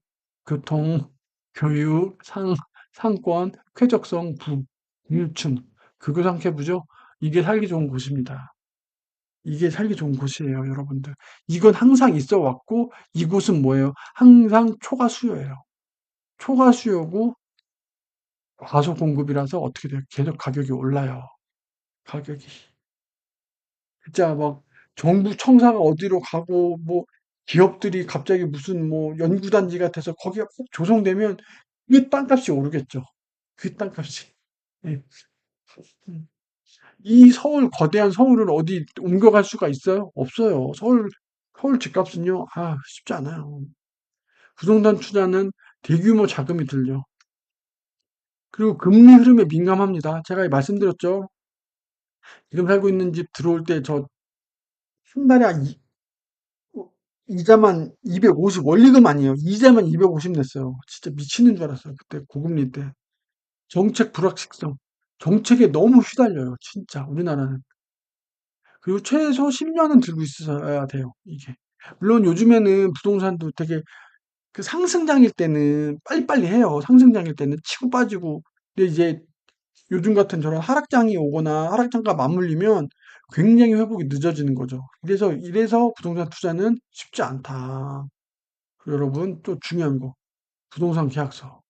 교통, 교육, 상권, 쾌적성, 유충, 교교 상쾌부죠. 이게 살기 좋은 곳입니다. 이게 살기 좋은 곳이에요, 여러분들. 이건 항상 있어 왔고, 이곳은 뭐예요? 항상 초과 수요예요. 초과 수요고, 과소 공급이라서 어떻게 돼요? 계속 가격이 올라요. 가격이. 진짜 막 정부 청사가 어디로 가고, 뭐, 기업들이 갑자기 무슨 뭐 연구단지 같아서 거기가 꼭 조성되면 그 땅값이 오르겠죠. 그 땅값이. 예. 음. 이 거대한 서울을 어디 옮겨갈 수가 있어요? 없어요. 서울 집값은요, 쉽지 않아요. 부동산 투자는 대규모 자금이 들죠. 그리고 금리 흐름에 민감합니다. 제가 말씀드렸죠. 지금 살고 있는 집 들어올 때 저 한 달에 이자만 250, 원리금 아니에요. 이자만 250 냈어요. 진짜 미치는 줄 알았어요. 그때 고금리 때. 정책 불확실성. 정책에 너무 휘달려요. 진짜 우리나라는. 그리고 최소 10년은 들고 있어야 돼요. 이게. 물론 요즘에는 부동산도 되게 그 상승장일 때는 빨리빨리 해요. 상승장일 때는 치고 빠지고. 근데 이제 요즘 같은 저런 하락장이 오거나 하락장과 맞물리면 굉장히 회복이 늦어지는 거죠. 이래서 부동산 투자는 쉽지 않다. 여러분, 또 중요한 거. 부동산 계약서.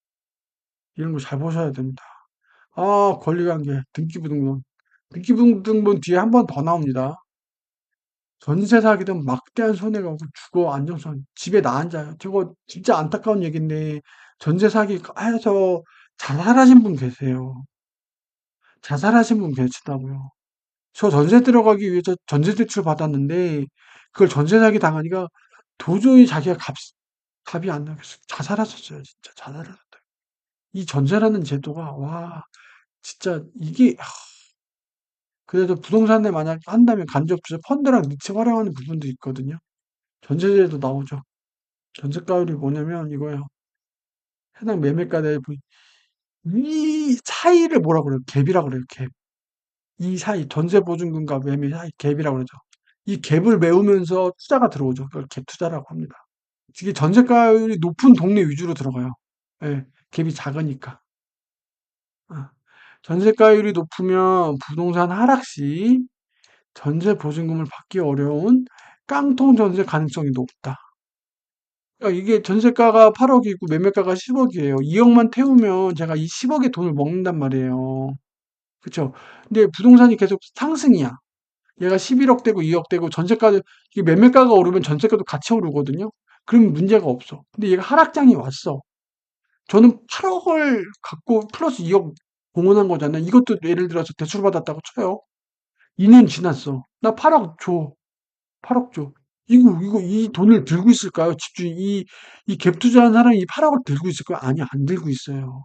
이런 거 잘 보셔야 됩니다. 아, 권리관계, 등기부등본. 등기부등본 뒤에 한 번 더 나옵니다. 전세 사기든 막대한 손해가 오고 주거 안정성, 집에 나 앉아요. 저거 진짜 안타까운 얘기인데, 전세 사기 해서 자살하신 분 계세요. 자살하신 분 계시다고요. 저 전세 들어가기 위해서 전세 대출 받았는데, 그걸 전세 사기 당하니까 도저히 자기가 답이 안 나겠어. 자살하셨어요, 진짜. 자살하셨다. 이 전세라는 제도가, 와, 진짜 이게, 그래서 부동산에 만약 한다면 간접주택 펀드랑 같이 활용하는 부분도 있거든요. 전세제도 나오죠. 전세가율이 뭐냐면 이거예요. 해당 매매가 대비 이 사이를 뭐라 그래요? 갭이라 그래요. 갭. 이 사이 전세 보증금과 매매 사이 갭이라고 그러죠. 이 갭을 메우면서 투자가 들어오죠. 그걸 갭 투자라고 합니다. 이게 전세가율이 높은 동네 위주로 들어가요. 예, 갭이 작으니까. 아, 전세가율이 높으면 부동산 하락 시 전세 보증금을 받기 어려운 깡통 전세 가능성이 높다. 그러니까 이게 전세가가 8억이고 매매가가 10억이에요. 2억만 태우면 제가 이 10억의 돈을 먹는단 말이에요. 그쵸? 근데 부동산이 계속 상승이야. 얘가 11억 되고 2억 되고 이게 매매가가 오르면 전세가도 같이 오르거든요. 그럼 문제가 없어. 근데 얘가 하락장이 왔어. 저는 8억을 갖고 플러스 2억 공헌한 거잖아요. 이것도 예를 들어서 대출 받았다고 쳐요. 2년 지났어. 나 8억 줘. 8억 줘. 이 돈을 들고 있을까요? 이 갭 투자한 사람이 이 8억을 들고 있을까요? 아니, 안 들고 있어요.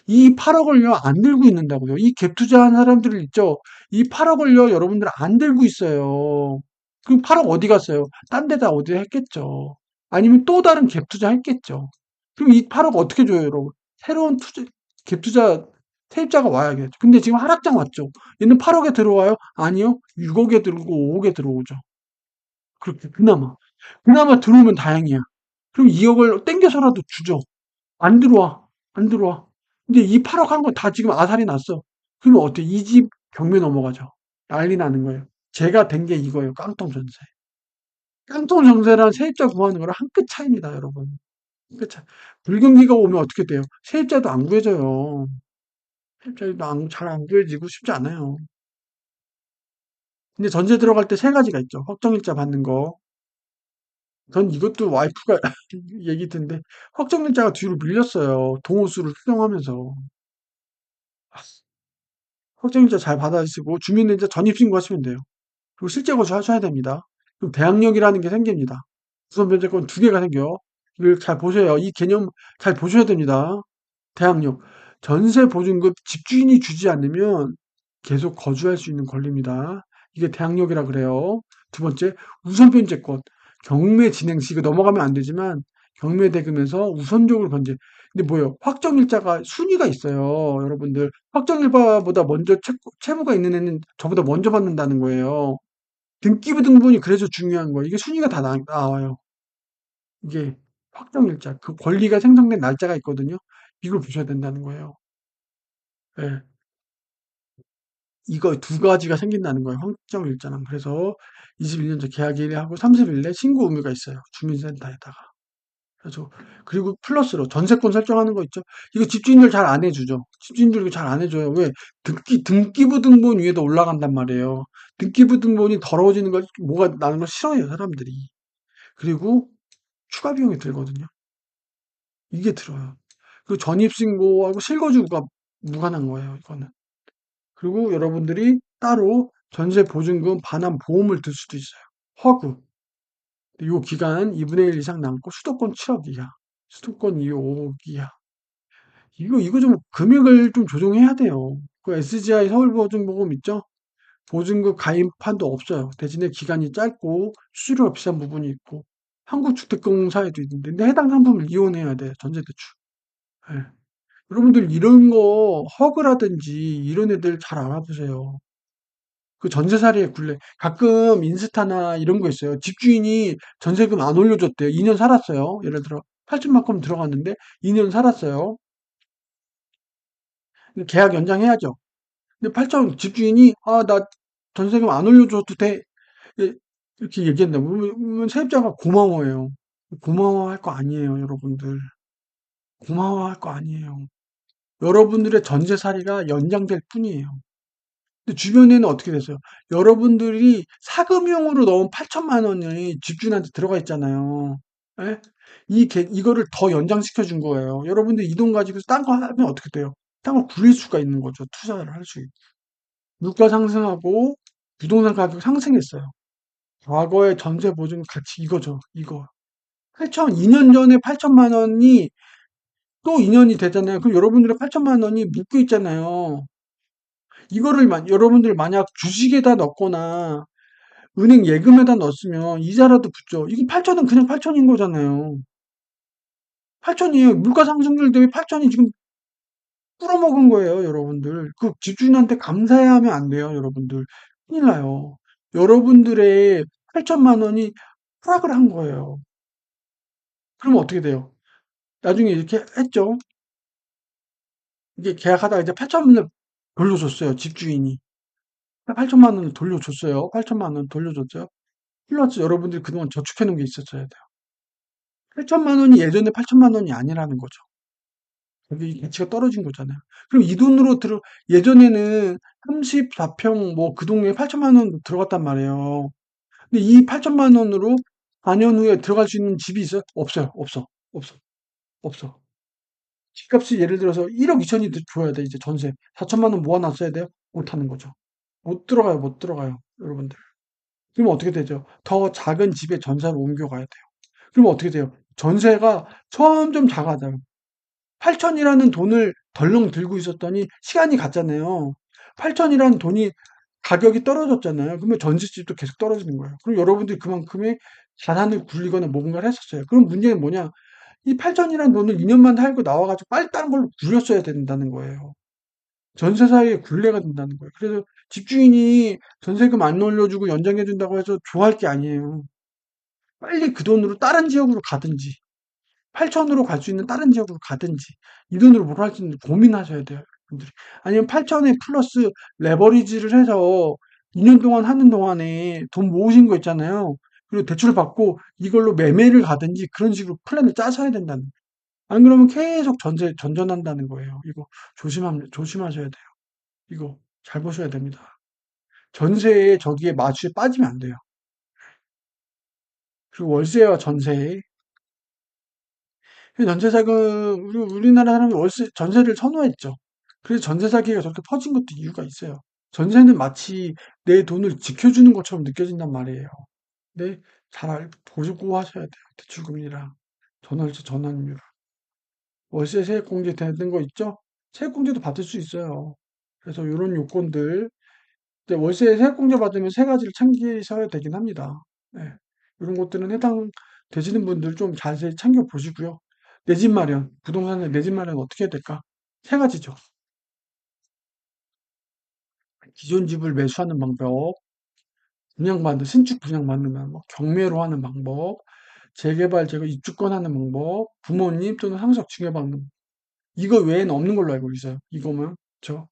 이 8억을요, 안 들고 있는다고요. 이 갭 투자한 사람들 있죠? 이 8억을요, 여러분들 안 들고 있어요. 그럼 8억 어디 갔어요? 딴 데다 어디 했겠죠. 아니면 또 다른 갭 투자 했겠죠. 그럼 이 8억 어떻게 줘요, 여러분? 새로운 갭 투자 세입자가 와야겠죠. 근데 지금 하락장 왔죠. 얘는 8억에 들어와요? 아니요. 6억에 들어오고 5억에 들어오죠. 그렇게 그나마 들어오면 다행이야. 그럼 2억을 땡겨서라도 주죠. 안 들어와. 안 들어와. 근데 이 8억 한 건 다 지금 아살이 났어. 그러면 어때? 이 집 경매 넘어가죠. 난리 나는 거예요. 제가 된 게 이거예요. 깡통 전세. 깡통 전세랑 세입자 구하는 거랑 한 끗 차이입니다, 여러분. 한 끗 차이. 불경기가 오면 어떻게 돼요? 세입자도 안 구해져요. 세입자도 잘 안 구해지고 쉽지 않아요. 근데 전세 들어갈 때 세 가지가 있죠. 확정일자 받는 거. 전 이것도 와이프가 얘기 듣는데 확정일자가 뒤로 밀렸어요. 동호수를 수정하면서. 확정일자 잘 받아주시고 주민등록자 전입신고하시면 돼요. 그리고 실제 거주하셔야 됩니다. 그럼 대항력이라는 게 생깁니다. 우선 변제권 두 개가 생겨. 이걸 잘 보셔요. 이 개념 잘 보셔야 됩니다. 대항력. 전세 보증금 집주인이 주지 않으면 계속 거주할 수 있는 권리입니다. 이게 대항력이라 그래요. 두 번째, 우선 변제권. 경매 진행 시, 이거 넘어가면 안 되지만, 경매 대금에서 우선적으로 변제. 근데 뭐예요? 확정일자가 순위가 있어요. 여러분들. 확정일자보다 먼저 채무가 있는 애는 저보다 먼저 받는다는 거예요. 등기부 등본이 그래서 중요한 거예요. 이게 순위가 다 나와요. 이게 확정일자. 그 권리가 생성된 날짜가 있거든요. 이걸 보셔야 된다는 거예요. 예. 이거 두 가지가 생긴다는 거예요. 확정일자는. 그래서 21년 전 계약일하고 30일 내 신고 의무가 있어요. 주민센터에다가. 그래서 그리고 플러스로 전세권 설정하는 거 있죠. 이거 집주인들 잘 안 해주죠. 집주인들 이거 잘 안 해줘요. 왜? 등기부 등본 위에도 올라간단 말이에요. 등기부 등본이 더러워지는 걸 뭐가 나는 걸 싫어해요, 사람들이. 그리고 추가 비용이 들거든요. 이게 들어요. 그 전입신고하고 실거주가 무관한 거예요, 이거는. 그리고 여러분들이 따로 전세 보증금 반환 보험을 들 수도 있어요. 허구. 요 기간 2분의 1 이상 남고 수도권 7억 이하, 수도권 이후 5억 이하. 이거 좀 금액을 좀 조정해야 돼요. 그 SGI 서울보증보험 있죠? 보증금 가입한도 없어요. 대신에 기간이 짧고 수수료가 비싼 부분이 있고 한국주택공사에도 있는데 근데 해당 상품을 이용해야 돼요. 전세대출. 예. 여러분들 이런 거 허그라든지 이런 애들 잘 알아보세요. 그 전세살이의 굴레. 가끔 인스타나 이런 거 있어요. 집주인이 전세금 안 올려줬대요. 2년 살았어요. 예를 들어 8천만큼 들어갔는데 2년 살았어요. 근데 계약 연장해야죠. 근데 8천 집주인이 나 전세금 안 올려줘도 돼. 예, 이렇게 얘기한다. 그러면 세입자가 고마워해요. 고마워할 거 아니에요, 여러분들. 고마워할 거 아니에요. 여러분들의 전세살이가 연장될 뿐이에요. 근데 주변에는 어떻게 됐어요? 여러분들이 사금융으로 넣은 8천만 원이 집주인한테 들어가 있잖아요. 예? 이거를 더 연장시켜 준 거예요. 여러분들 이 돈 가지고 딴 거 하면 어떻게 돼요? 딴 걸 굴릴 수가 있는 거죠. 투자를 할 수 있고. 물가 상승하고 부동산 가격 상승했어요. 과거의 전세 보증 가치 이거죠. 이거. 2년 전에 8천만 원이 또 2년이 되잖아요. 그럼 여러분들의 8천만 원이 묶여 있잖아요. 이거를 여러분들 만약 주식에다 넣거나 은행 예금에다 넣었으면 이자라도 붙죠. 이게 8천은 그냥 8천인 거잖아요. 8천이에요. 물가 상승률 대비 8천이 지금 뿌려먹은 거예요, 여러분들. 그 집주인한테 감사해야 하면 안 돼요, 여러분들. 큰일 나요. 여러분들의 8천만 원이 하락을 한 거예요. 그러면 어떻게 돼요? 나중에 이렇게 했죠. 이게 계약하다가 이제 8천만 원을 돌려줬어요, 집주인이. 8천만 원을 돌려줬어요. 8천만 원 돌려줬죠. 플러스 여러분들이 그동안 저축해 놓은 게 있었어야 돼요. 8천만 원이 예전에 8천만 원이 아니라는 거죠. 그게 이 가치가 떨어진 거잖아요. 그럼 이 돈으로 예전에는 34평 뭐 그 동네에 8천만 원 들어갔단 말이에요. 근데 이 8천만 원으로 4년 후에 들어갈 수 있는 집이 있어요? 없어요. 없어. 없어. 없어. 집값이 예를 들어서 1억 2천이 줘야 돼, 이제 전세. 4천만 원 모아놨어야 돼요? 못 하는 거죠. 못 들어가요. 못 들어가요. 여러분들. 그러면 어떻게 되죠? 더 작은 집에 전세로 옮겨가야 돼요. 그러면 어떻게 돼요? 전세가 점점 작아져요. 8천이라는 돈을 덜렁 들고 있었더니 시간이 갔잖아요. 8천이라는 돈이 가격이 떨어졌잖아요. 그러면 전셋집도 계속 떨어지는 거예요. 그럼 여러분들이 그만큼의 자산을 굴리거나 뭔가를 했었어요. 그럼 문제는 뭐냐? 이 8천이라는 돈을 2년만 살고 나와가지고 빨리 다른 걸로 굴렸어야 된다는 거예요. 전세 사이에 굴레가 된다는 거예요. 그래서 집주인이 전세금 안 올려주고 연장해준다고 해서 좋아할 게 아니에요. 빨리 그 돈으로 다른 지역으로 가든지 8천으로 갈 수 있는 다른 지역으로 가든지 이 돈으로 뭘 할지 고민하셔야 돼요. 분들이. 아니면 8천에 플러스 레버리지를 해서 2년 동안 하는 동안에 돈 모으신 거 있잖아요. 그리고 대출 받고 이걸로 매매를 가든지 그런 식으로 플랜을 짜셔야 된다는 거예요. 안 그러면 계속 전전한다는 거예요. 이거 조심하셔야 돼요. 이거 잘 보셔야 됩니다. 전세에 저기에 마취에 빠지면 안 돼요. 그리고 월세와 전세 전세자금 우리나라 사람이 월세 전세를 선호했죠. 그래서 전세 사기가 저렇게 퍼진 것도 이유가 있어요. 전세는 마치 내 돈을 지켜주는 것처럼 느껴진단 말이에요. 네, 보고 하셔야 돼요. 대출금리랑 전환율. 월세 세액공제 되는 거 있죠? 세액공제도 받을 수 있어요. 그래서 이런 요건들 이제 월세 세액공제 받으면 세 가지를 챙기셔야 되긴 합니다. 네, 이런 것들은 해당되시는 분들 좀 자세히 챙겨 보시고요. 내 집 마련, 부동산에 내 집 마련 어떻게 해야 될까? 세 가지죠. 기존 집을 매수하는 방법, 신축 분양받는 방법, 경매로 하는 방법, 재개발, 입주권 하는 방법, 부모님 또는 상속 증여받는 방법. 이거 외에는 없는 걸로 알고 있어요. 이거만. 저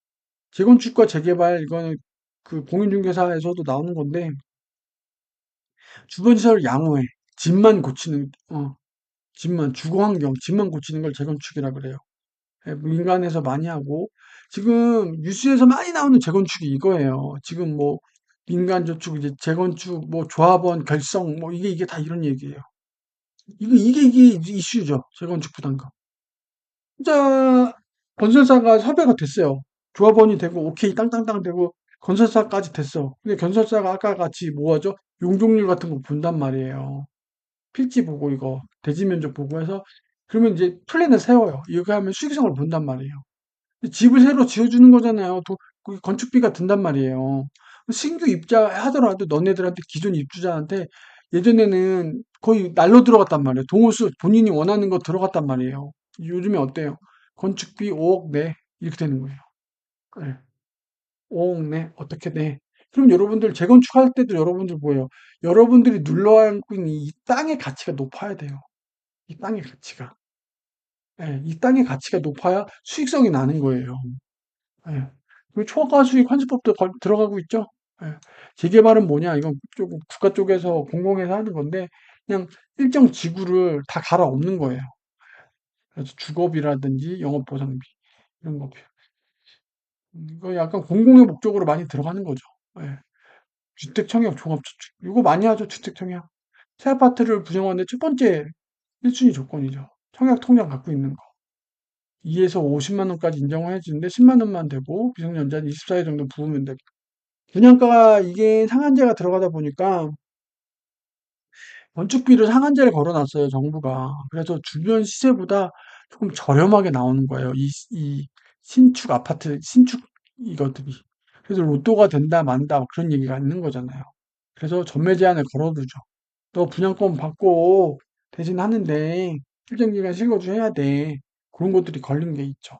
재건축과 재개발, 이거는 그 공인중개사에서도 나오는 건데, 주변 시설을 양호해. 집만 고치는, 주거 환경, 집만 고치는 걸 재건축이라 그래요. 예, 민간에서 많이 하고 지금 뉴스에서 많이 나오는 재건축이 이거예요. 지금 뭐 민간 저축 이제 재건축 뭐 조합원 결성 뭐 이게 다 이런 얘기예요. 이게 이슈죠. 재건축 부담금. 진짜 건설사가 섭외가 됐어요. 조합원이 되고 오케이 땅땅땅 되고 건설사까지 됐어. 근데 건설사가 아까 같이 뭐 하죠? 용적률 같은 거 본단 말이에요. 필지 보고 이거 대지 면적 보고 해서 그러면 이제 플랜을 세워요. 이렇게 하면 수익성을 본단 말이에요. 집을 새로 지어주는 거잖아요. 그 건축비가 든단 말이에요. 신규 입자하더라도 너네들한테 기존 입주자한테 예전에는 거의 날로 들어갔단 말이에요. 동호수 본인이 원하는 거 들어갔단 말이에요. 요즘에 어때요? 건축비 5억 내 이렇게 되는 거예요. 네. 5억 내 어떻게 내? 그럼 여러분들 재건축할 때도 여러분들 뭐예요? 여러분들이 눌러앉고 있는 이 땅의 가치가 높아야 돼요. 이 땅의 가치가. 예, 이 땅의 가치가 높아야 수익성이 나는 거예요. 예. 그 초과 수익 환수법도 들어가고 있죠? 예. 재개발은 뭐냐? 이건 조금 국가 쪽에서 공공에서 하는 건데 그냥 일정 지구를 다 갈아엎는 거예요. 그래서 주거비라든지 영업보상비 이런 거. 이거 약간 공공의 목적으로 많이 들어가는 거죠. 예. 주택청약 종합저축. 이거 많이 하죠, 주택청약. 새 아파트를 부정하는데 첫 번째 1순위 조건이죠. 청약 통장 갖고 있는 거. 2에서 50만 원까지 인정을 해주는데 10만 원만 되고 미성년자는 24회 정도 부으면 되고. 분양가가 이게 상한제가 들어가다 보니까 건축비를 상한제를 걸어놨어요, 정부가. 그래서 주변 시세보다 조금 저렴하게 나오는 거예요. 이 신축 아파트, 신축 이것들이. 그래서 로또가 된다, 만다, 뭐 그런 얘기가 있는 거잖아요. 그래서 전매 제한을 걸어두죠. 너 분양권 받고 대신 하는데 일정 기간 실거주해야 돼. 그런 것들이 걸린 게 있죠.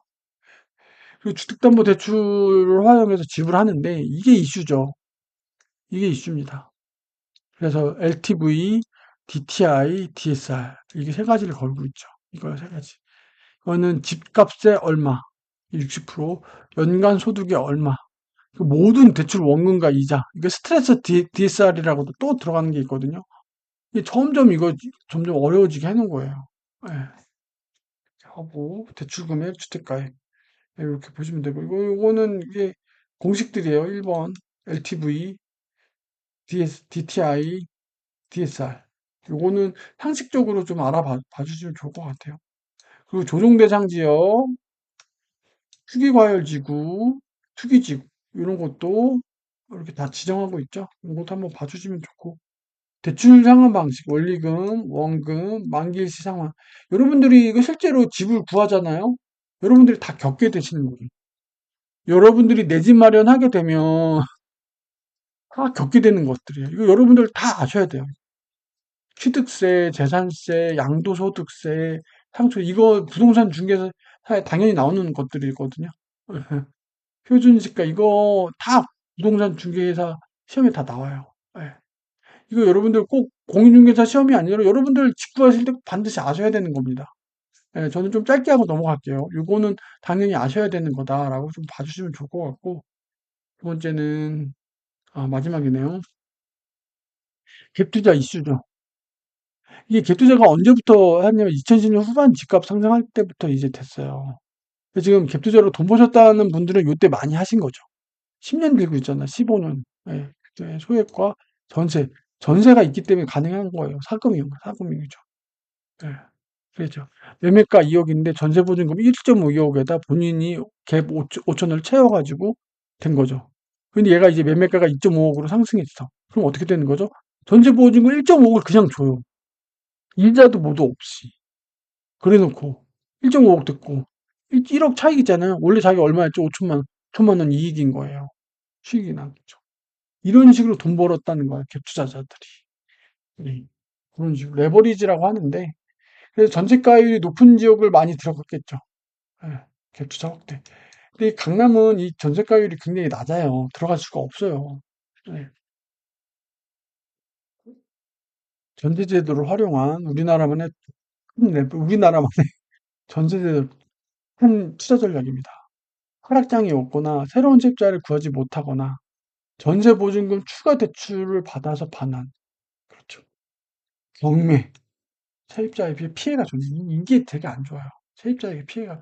그리고 주택담보대출을 활용해서 지불하는데 이게 이슈죠. 이게 이슈입니다. 그래서 LTV, DTI, DSR 이게 세 가지를 걸고 있죠. 이거 세 가지. 이거는 집값의 얼마, 60%, 연간 소득의 얼마, 그 모든 대출 원금과 이자, 이게 스트레스 DSR이라고도 또 들어가는 게 있거든요. 이게 점점 이거 점점 어려워지게 해놓은 거예요. 예. 하고 대출 금액, 주택가액 이렇게 보시면 되고 요거는 이게 공식들이에요. 1번 LTV, DTI, DSR. 요거는 상식적으로 좀 알아봐 주시면 좋을 것 같아요. 그리고 조정대상 지역, 투기과열지구, 투기지구 이런 것도 이렇게 다 지정하고 있죠. 이것도 한번 봐주시면 좋고 대출 상환 방식, 원리금, 원금, 만기일시 상환. 여러분들이 이거 실제로 집을 구하잖아요. 여러분들이 다 겪게 되시는 거예요. 여러분들이 내 집 마련하게 되면 다 겪게 되는 것들이에요. 이거 여러분들 다 아셔야 돼요. 취득세, 재산세, 양도소득세, 상초 이거 부동산 중개사에 당연히 나오는 것들이거든요. 표준시가 이거 다 부동산 중개사 시험에 다 나와요. 예. 이거 여러분들 꼭 공인중개사 시험이 아니라 여러분들 집 구하실 때 반드시 아셔야 되는 겁니다. 예, 저는 좀 짧게 하고 넘어갈게요. 이거는 당연히 아셔야 되는 거다라고 좀 봐주시면 좋을 것 같고 두 번째는 마지막이네요. 갭투자 이슈죠. 이게 갭투자가 언제부터 했냐면 2010년 후반 집값 상승할 때부터 이제 됐어요. 근데 지금 갭투자로 돈 버셨다는 분들은 요때 많이 하신 거죠. 10년 들고 있잖아, 15년. 예, 그때 소액과 전세. 전세가 있기 때문에 가능한 거예요. 사금이죠. 예, 그렇죠. 매매가 2억인데 전세 보증금 1.5억에다 본인이 갭 5천을 채워가지고 된 거죠. 근데 얘가 이제 매매가가 2.5억으로 상승했어. 그럼 어떻게 되는 거죠? 전세 보증금 1.5억을 그냥 줘요. 이자도 모두 없이. 그래 놓고 1.5억 듣고 1억 차익이잖아요. 원래 자기 얼마였죠? 5천만 원 이익인 거예요. 수익이 나겠죠. 이런 식으로 돈 벌었다는 거예요. 갭 투자자들이. 네. 그런 식으로 레버리지라고 하는데 그래서 전세가율이 높은 지역을 많이 들어갔겠죠. 예. 갭 투자 확대. 근데 이 강남은 이 전세가율이 굉장히 낮아요. 들어갈 수가 없어요. 예. 전세제도를 활용한 우리나라만의 전세제도 큰 투자 전략입니다. 하락장이 없거나 새로운 채입자를 구하지 못하거나 전세보증금 추가 대출을 받아서 반환. 그렇죠. 경매. 세입자에 비해 피해가 좀, 이게 되게 안 좋아요. 세입자에게 피해가.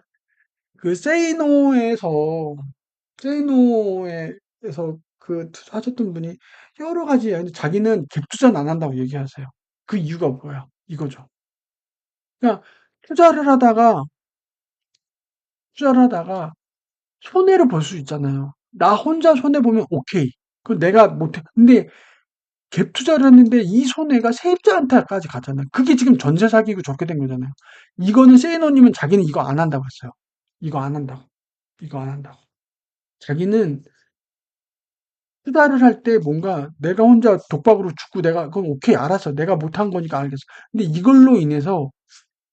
그, 세이노에서 그 투자하셨던 분이 여러 가지, 아니, 자기는 갭 투자는 안 한다고 얘기하세요. 그 이유가 뭐야? 이거죠. 그냥 투자를 하다가 손해를 볼 수 있잖아요. 나 혼자 손해보면 오케이. 그건 내가 못해. 근데 갭 투자를 했는데 이 손해가 세입자한테까지 가잖아요. 그게 지금 전세 사기고 저렇게 된 거잖아요. 이거는 세이노님은 자기는 이거 안 한다고 했어요. 이거 안 한다고. 이거 안 한다고. 자기는 투자를 할 때 뭔가 내가 혼자 독박으로 죽고 내가 그건 오케이 알았어. 내가 못한 거니까 알겠어. 근데 이걸로 인해서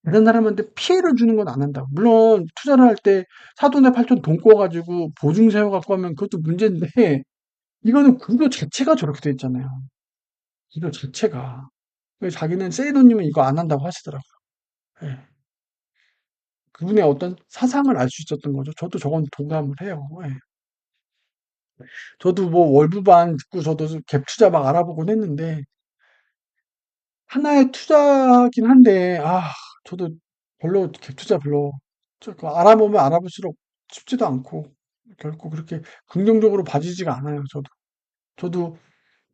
다른 사람한테 피해를 주는 건 안 한다고. 물론 투자를 할 때 사돈에 팔촌 돈 꿔가지고 보증 세워갖고 하면 그것도 문제인데 이거는 구조 자체가 저렇게 돼 있잖아요. 구조 자체가. 그래서 자기는 세이노님은 이거 안 한다고 하시더라고요. 예. 그분의 어떤 사상을 알 수 있었던 거죠. 저도 저건 동감을 해요. 예. 저도 뭐 월부반 듣고 저도 갭 투자 막 알아보곤 했는데 하나의 투자긴 한데 저도 별로 갭 투자 별로 그거 알아보면 알아볼수록 쉽지도 않고 결코 그렇게 긍정적으로 봐지지가 않아요. 저도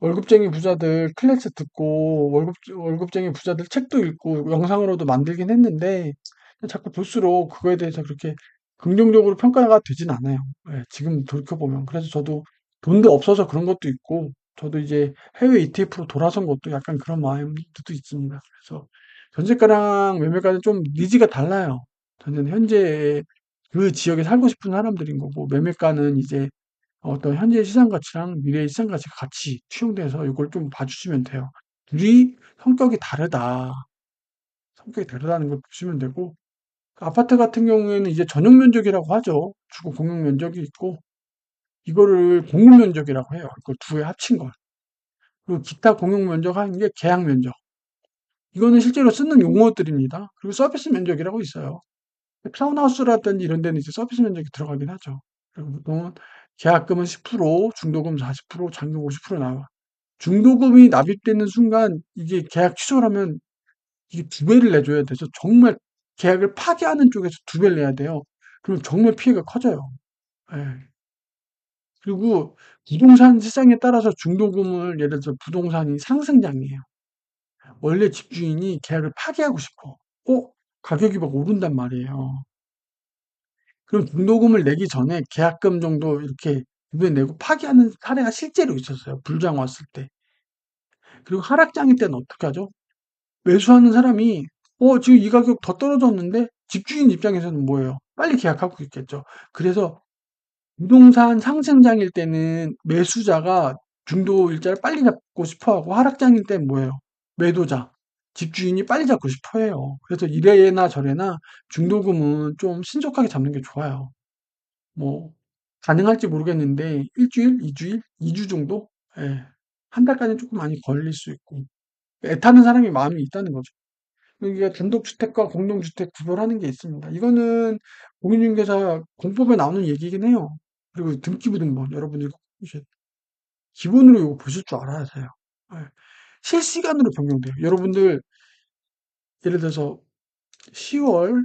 월급쟁이 부자들 클래스 듣고 월급쟁이 부자들 책도 읽고 영상으로도 만들긴 했는데 자꾸 볼수록 그거에 대해서 그렇게 긍정적으로 평가가 되진 않아요. 예, 지금 돌이켜보면. 그래서 저도 돈도 없어서 그런 것도 있고 저도 이제 해외 ETF로 돌아선 것도 약간 그런 마음도 있습니다. 그래서 전세가랑 매매가는 좀 니즈가 달라요. 저는 현재 그 지역에 살고 싶은 사람들인 거고 매매가는 이제 어떤 현재 시장 가치랑 미래의 시장 가치가 같이 투영돼서 이걸 좀 봐주시면 돼요. 둘이 성격이 다르다. 성격이 다르다는 걸 보시면 되고, 아파트 같은 경우에는 이제 전용 면적이라고 하죠. 주거 공용 면적이 있고, 이거를 공유 면적이라고 해요. 이걸 두 개 합친 걸. 그리고 기타 공용 면적 하는 게 계약 면적. 이거는 실제로 쓰는 용어들입니다. 그리고 서비스 면적이라고 있어요. 타운하우스라든지 이런 데는 이제 서비스 면적이 들어가긴 하죠. 그리고 보통은 계약금은 10%, 중도금 40%, 잔금 50% 나와. 중도금이 납입되는 순간 이게 계약 취소를 하면 이게 두 배를 내줘야 돼서 정말 계약을 파기하는 쪽에서 두 배를 내야 돼요. 그럼 정말 피해가 커져요. 예. 그리고 부동산 시장에 따라서 중도금을 예를 들어서 부동산이 상승장이에요. 원래 집주인이 계약을 파기하고 싶어. 가격이 막 오른단 말이에요. 그럼 중도금을 내기 전에 계약금 정도 이렇게 두 배 내고 파기하는 사례가 실제로 있었어요. 불장 왔을 때. 그리고 하락장일 때는 어떻게 하죠? 매수하는 사람이 지금 이 가격 더 떨어졌는데 집주인 입장에서는 뭐예요? 빨리 계약하고 있겠죠. 그래서 부동산 상승장일 때는 매수자가 중도 일자를 빨리 잡고 싶어 하고 하락장일 때는 뭐예요? 매도자, 집주인이 빨리 잡고 싶어 해요. 그래서 이래나 저래나 중도금은 좀 신속하게 잡는 게 좋아요. 뭐 가능할지 모르겠는데 일주일, 이주일, 2주 정도? 예. 한 달까지는 조금 많이 걸릴 수 있고 애타는 사람이 마음이 있다는 거죠. 여기가 단독주택과 공동주택 구별하는 게 있습니다. 이거는 공인중개사 공법에 나오는 얘기긴 해요. 그리고 등기부등본 여러분들이 꼭 보셔야 돼요. 기본으로 이거 보실 줄 알아야 돼요. 예. 실시간으로 변경돼요. 여러분들 예를 들어서 10월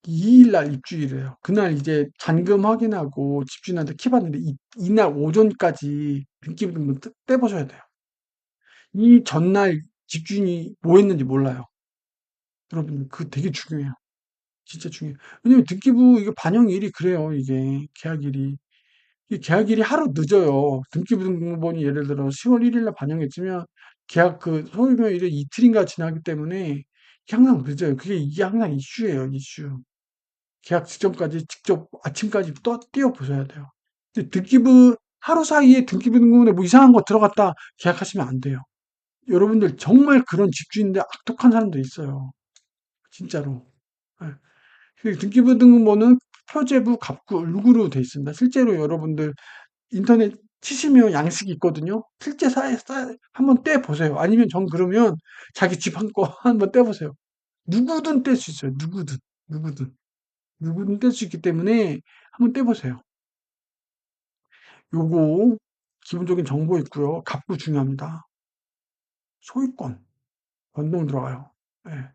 2일 날 입주일이에요. 그날 이제 잔금 확인하고 집주인한테 키 받는데 이날 오전까지 등기부등본 떼보셔야 돼요. 이 전날 집주인이 뭐 했는지 몰라요. 여러분 그거 되게 중요해요. 진짜 중요해요. 왜냐면 등기부 이거 반영일이 그래요. 이게 계약일이. 이 계약일이 하루 늦어요. 등기부등본이 예를 들어 10월 1일 날 반영했으면 계약 그 소유명일이 이틀인가 지나기 때문에 이게 항상 늦어요. 이게 항상 이슈예요. 이슈. 계약 직전까지 직접 아침까지 또 뛰어 보셔야 돼요. 근데 등기부 하루 사이에 등기부등본에 뭐 이상한 거 들어갔다 계약하시면 안 돼요. 여러분들 정말 그런 집주인들 악독한 사람도 있어요. 진짜로. 예. 그 등기부등본은 표제부, 갑구, 을구로 돼 있습니다. 실제로 여러분들 인터넷 치시면 양식이 있거든요. 실제 한번 떼보세요. 아니면 전 그러면 자기 집 한 거 한번 떼보세요. 누구든 뗄 수 있어요. 누구든. 누구든. 누구든 뗄 수 있기 때문에 한번 떼보세요. 요거 기본적인 정보 있고요. 갑구 중요합니다. 소유권, 변동 들어가요. 예.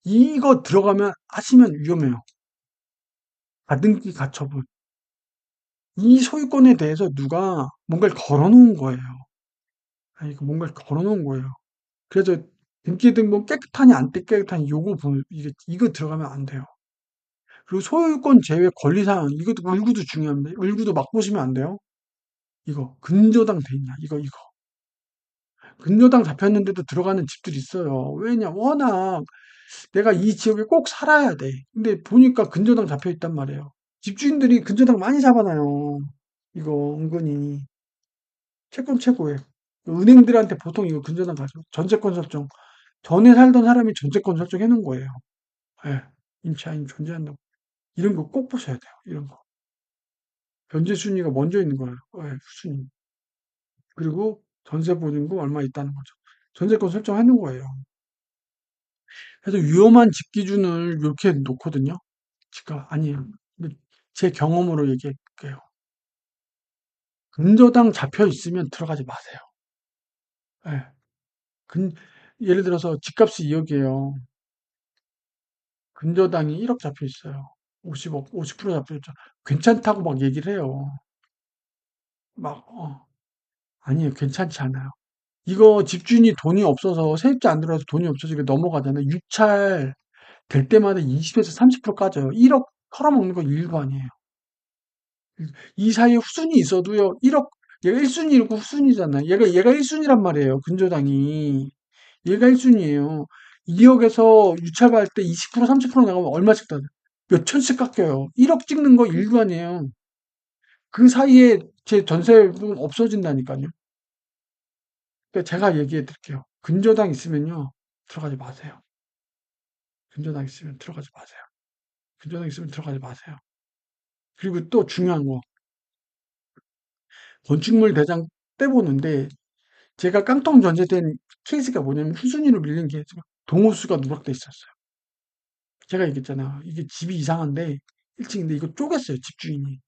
이거 들어가면 하시면 위험해요. 가등기 가처분. 이 소유권에 대해서 누가 뭔가를 걸어 놓은 거예요. 이거 뭔가를 걸어 놓은 거예요. 그래서 등기등본 깨끗하니 안 깨끗하니 요거 이거 들어가면 안 돼요. 그리고 소유권 제외 권리사항 이것도 을구도 중요합니다. 을구도 막 보시면 안 돼요. 이거 근저당 돼 있냐 이거 근저당 잡혔는데도 들어가는 집들이 있어요. 왜냐 워낙 내가 이 지역에 꼭 살아야 돼. 근데 보니까 근저당 잡혀 있단 말이에요. 집주인들이 근저당 많이 잡아놔요. 이거 은근히 채권 최고예요. 은행들한테 보통 이거 근저당 가죠. 전세권 설정. 전에 살던 사람이 전세권 설정해 놓은 거예요. 예. 임차인이 존재한다고. 이런 거 꼭 보셔야 돼요. 이런 거. 변제 순위가 먼저 있는 거예요. 예, 순위. 그리고 전세 보증금 얼마 있다는 거죠. 전세권 설정해 놓은 거예요. 그래서 위험한 집 기준을 이렇게 놓거든요. 아니에요. 근데 제 경험으로 얘기할게요. 근저당 잡혀 있으면 들어가지 마세요. 예. 근 예를 들어서 집값이 2억이에요. 근저당이 1억 잡혀 있어요. 50억, 50% 잡혀 있죠. 괜찮다고 막 얘기를 해요. 막, 아니에요. 괜찮지 않아요. 이거 집주인이 돈이 없어서 세입자 안 들어와서 돈이 없어서 이게 넘어가잖아요. 유찰 될 때마다 20에서 30% 까져요. 1억 털어먹는 거 일도 아니에요. 이 사이에 후순위 있어도요. 1억 얘가 1순위고 후순위잖아요. 얘가 1순위란 말이에요. 근저당이. 얘가 1순위예요. 2억에서 유찰 받을 때 20% 30% 나가면 얼마씩 따져? 몇 천씩 깎여요. 1억 찍는 거 일도 아니에요. 그 사이에 제 전세금 없어진다니까요. 그러니까 제가 얘기해 드릴게요. 근저당 있으면요. 들어가지 마세요. 근저당 있으면 들어가지 마세요. 근저당 있으면 들어가지 마세요. 그리고 또 중요한 거. 건축물 대장 떼보는데 제가 깡통 전제된 케이스가 뭐냐면 후순위로 밀린 케이스가 동호수가 누락돼 있었어요. 제가 얘기했잖아요. 이게 집이 이상한데 1층인데 이거 쪼갰어요, 집주인이.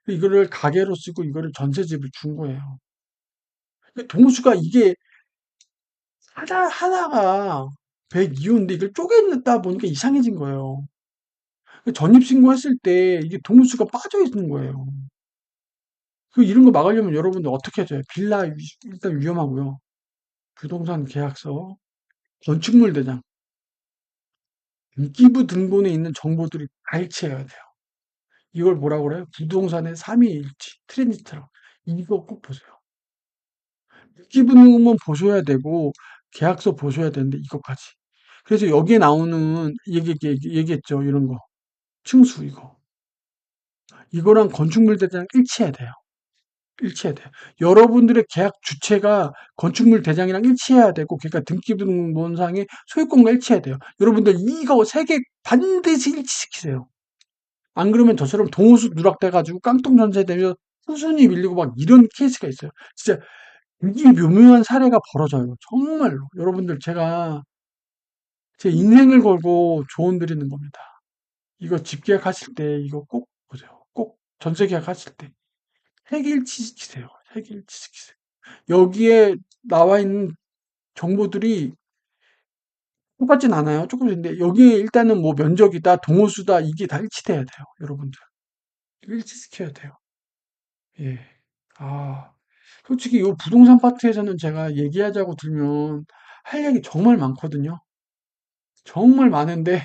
이거를 가게로 쓰고 이거를 전세집을 준 거예요. 동호수가 이게 하나가 102호인데 이걸 쪼개냈다 보니까 이상해진 거예요. 전입신고했을 때 이게 동호수가 빠져 있는 거예요. 이런 거 막으려면 여러분들 어떻게 해줘요? 빌라 일단 위험하고요. 부동산 계약서, 건축물 대장, 등기부 등본에 있는 정보들이 다 일치해야 돼요. 이걸 뭐라고 그래요? 부동산의 삼위일치, 트리니티라고. 이거 꼭 보세요. 등기부 등본 보셔야 되고 계약서 보셔야 되는데 이것까지. 그래서 여기에 나오는 얘기했죠. 이런 거. 층수 이거. 이거랑 건축물 대장 일치해야 돼요. 일치해야 돼요. 여러분들의 계약 주체가 건축물 대장이랑 일치해야 되고, 그러니까 등기부등본상의 소유권과 일치해야 돼요. 여러분들 이거 세 개 반드시 일치시키세요. 안 그러면 저처럼 동호수 누락돼가지고 깡통 전세되면 후순위 밀리고 막 이런 케이스가 있어요. 진짜 이게 묘묘한 사례가 벌어져요. 정말로. 여러분들 제가 제 인생을 걸고 조언 드리는 겁니다. 이거 집 계약하실 때 이거 꼭 보세요. 꼭 전세 계약하실 때 세계일치시키세요. 세계일치시키세요. 여기에 나와 있는 정보들이 똑같진 않아요. 조금인데 여기에 일단은 뭐 면적이다, 동호수다 이게 다 일치돼야 돼요. 여러분들 일치시켜야 돼요. 예. 아, 솔직히 이 부동산 파트에서는 제가 얘기하자고 들면 할 얘기 정말 많거든요. 정말 많은데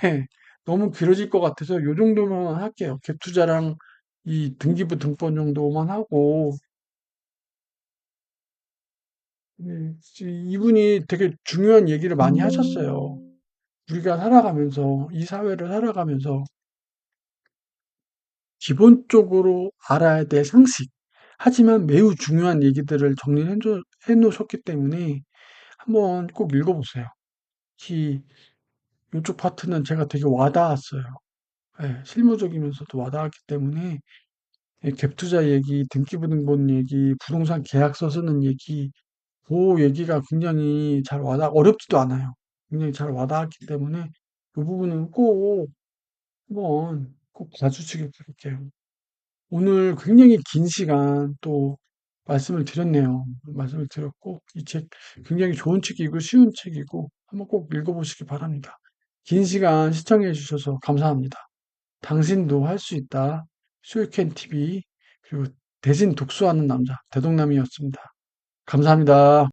너무 길어질 것 같아서 요 정도만 할게요. 갭 투자랑 이 등기부 등본 정도만 하고. 이분이 되게 중요한 얘기를 많이 하셨어요. 우리가 살아가면서, 이 사회를 살아가면서 기본적으로 알아야 될 상식, 하지만 매우 중요한 얘기들을 정리해 놓으셨기 때문에 한번 꼭 읽어보세요. 특히 이쪽 파트는 제가 되게 와닿았어요. 예, 실무적이면서도 와닿았기 때문에 갭 투자 얘기, 등기부등본 얘기, 부동산 계약서 쓰는 얘기, 그 얘기가 굉장히 잘 어렵지도 않아요. 굉장히 잘 와닿았기 때문에 이 부분은 꼭 한번 꼭 봐주시길 바랄게요. 오늘 굉장히 긴 시간 또 말씀을 드렸네요. 말씀을 드렸고, 이 책 굉장히 좋은 책이고 쉬운 책이고 한번 꼭 읽어보시기 바랍니다. 긴 시간 시청해 주셔서 감사합니다. 당신도 할 수 있다. 쇼이캔 TV 그리고 대신 독서하는 남자 대동남이었습니다. 감사합니다.